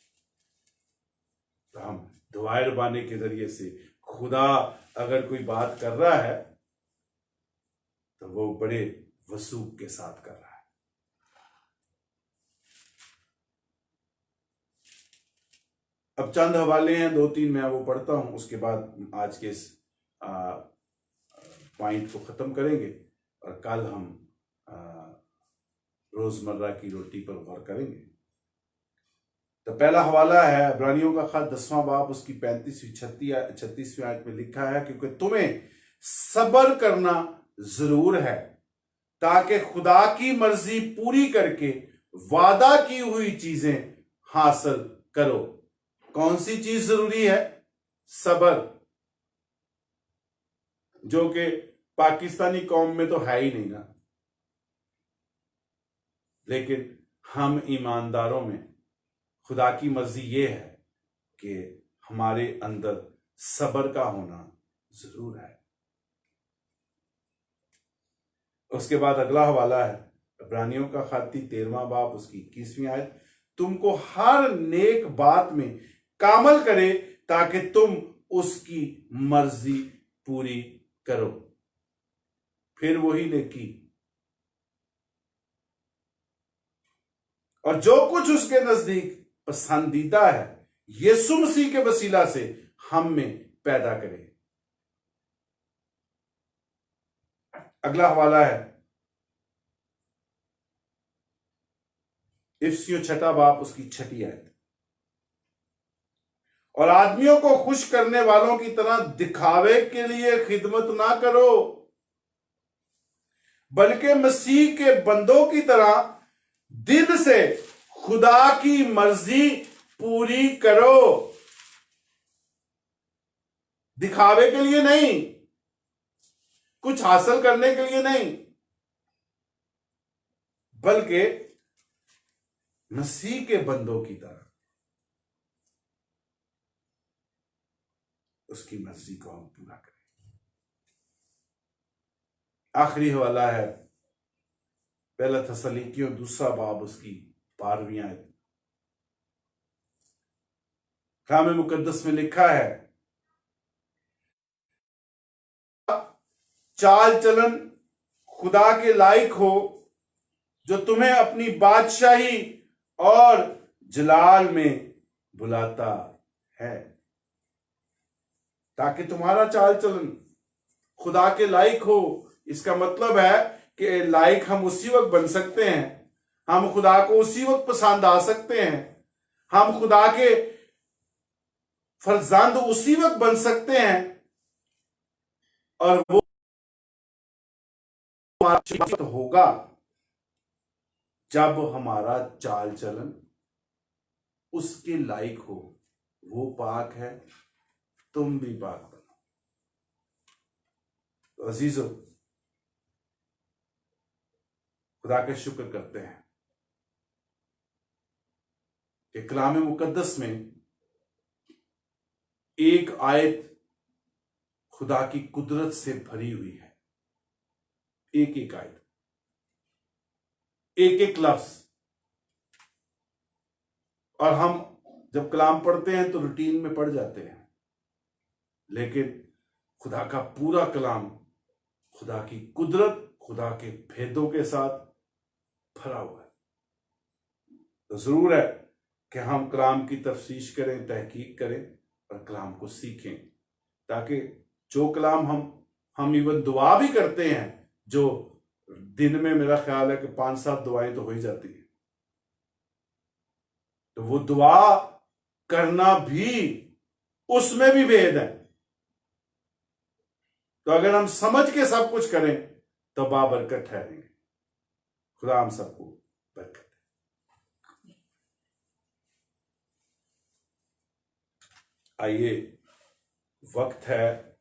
तो हम दुआए रबानी के जरिए से खुदा अगर कोई बात कर रहा है तो वो बड़े वसूख के साथ कर रहा है। अब चंद हवाले हैं, 2-3 मैं वो पढ़ता हूं, उसके बाद आज के इस पॉइंट को खत्म करेंगे और कल हम रोजमर्रा की रोटी पर गौर करेंगे। तो पहला हवाला है इब्रानियों का खत 10वां बाब उसकी 35वीं 36वीं आयत में लिखा है, क्योंकि तुम्हें सब्र करना जरूर है ताकि खुदा की मर्जी पूरी करके वादा की हुई चीजें हासिल करो। कौन सी चीज जरूरी है? सब्र, जो कि पाकिस्तानी कौम में तो है ही नहीं ना, लेकिन हम ईमानदारों में खुदा की मर्जी ये है कि हमारे अंदर सब्र का होना जरूर है। उसके बाद अगला हवाला है इब्रानियों का खत 13वां बाब उसकी 21वीं आयत, तुमको हर नेक बात में कामल करे ताकि तुम उसकी मर्जी पूरी करो। फिर वही नेकी, और जो कुछ उसके नजदीक पसंदीदा है यीशु मसीह के वसीला से हम में पैदा करे। अगला हवाला है इफ्सियों 6 बाब उसकी 6 आयत, और आदमियों को खुश करने वालों की तरह दिखावे के लिए खिदमत ना करो, बल्कि मसीह के बंदों की तरह दिल से खुदा की मर्जी पूरी करो। दिखावे के लिए नहीं, कुछ हासिल करने के लिए नहीं, बल्कि मसीह के बंदों की तरह उसकी मर्जी को हम पूरा करें। आखिरी हवाला है पहला थस्सलुनीकियों 2 बाब उसकी 12वीं आयत। कलाम मुकद्दस में लिखा है, चाल चलन खुदा के लायक हो जो तुम्हें अपनी बादशाही और जलाल में बुलाता है। ताकि तुम्हारा चाल चलन खुदा के लायक हो, इसका मतलब है कि लायक हम उसी वक्त बन सकते हैं, हम खुदा को उसी वक्त पसंद आ सकते हैं, हम खुदा के फर्जंद उसी वक्त बन सकते हैं, और वो होगा जब हमारा चाल चलन उसके लायक हो। वो पाक है, तुम भी पाक बनो। तो अजीजों, खुदा के शुक्र करते हैं कि कलाम मुकद्दस में एक आयत खुदा की कुदरत से भरी हुई है। एक एक आयत, एक एक लफ्ज, और हम जब कलाम पढ़ते हैं तो रूटीन में पढ़ जाते हैं, लेकिन खुदा का पूरा कलाम खुदा की कुदरत, खुदा के भेदों के साथ भरा हुआ है। तो जरूर है कि हम कलाम की तफसीश करें, तहकीक करें और कलाम को सीखें, ताकि जो कलाम हम इवन दुआ भी करते हैं, जो दिन में मेरा ख्याल है कि 5-7 दुआएं तो हो ही जाती है, तो वो दुआ करना भी, उसमें भी भेद है। तो अगर हम समझ के सब कुछ करें तो बाबरकत ठहरेंगे। खुदा हम सबको बरकत दे। आइए, वक्त है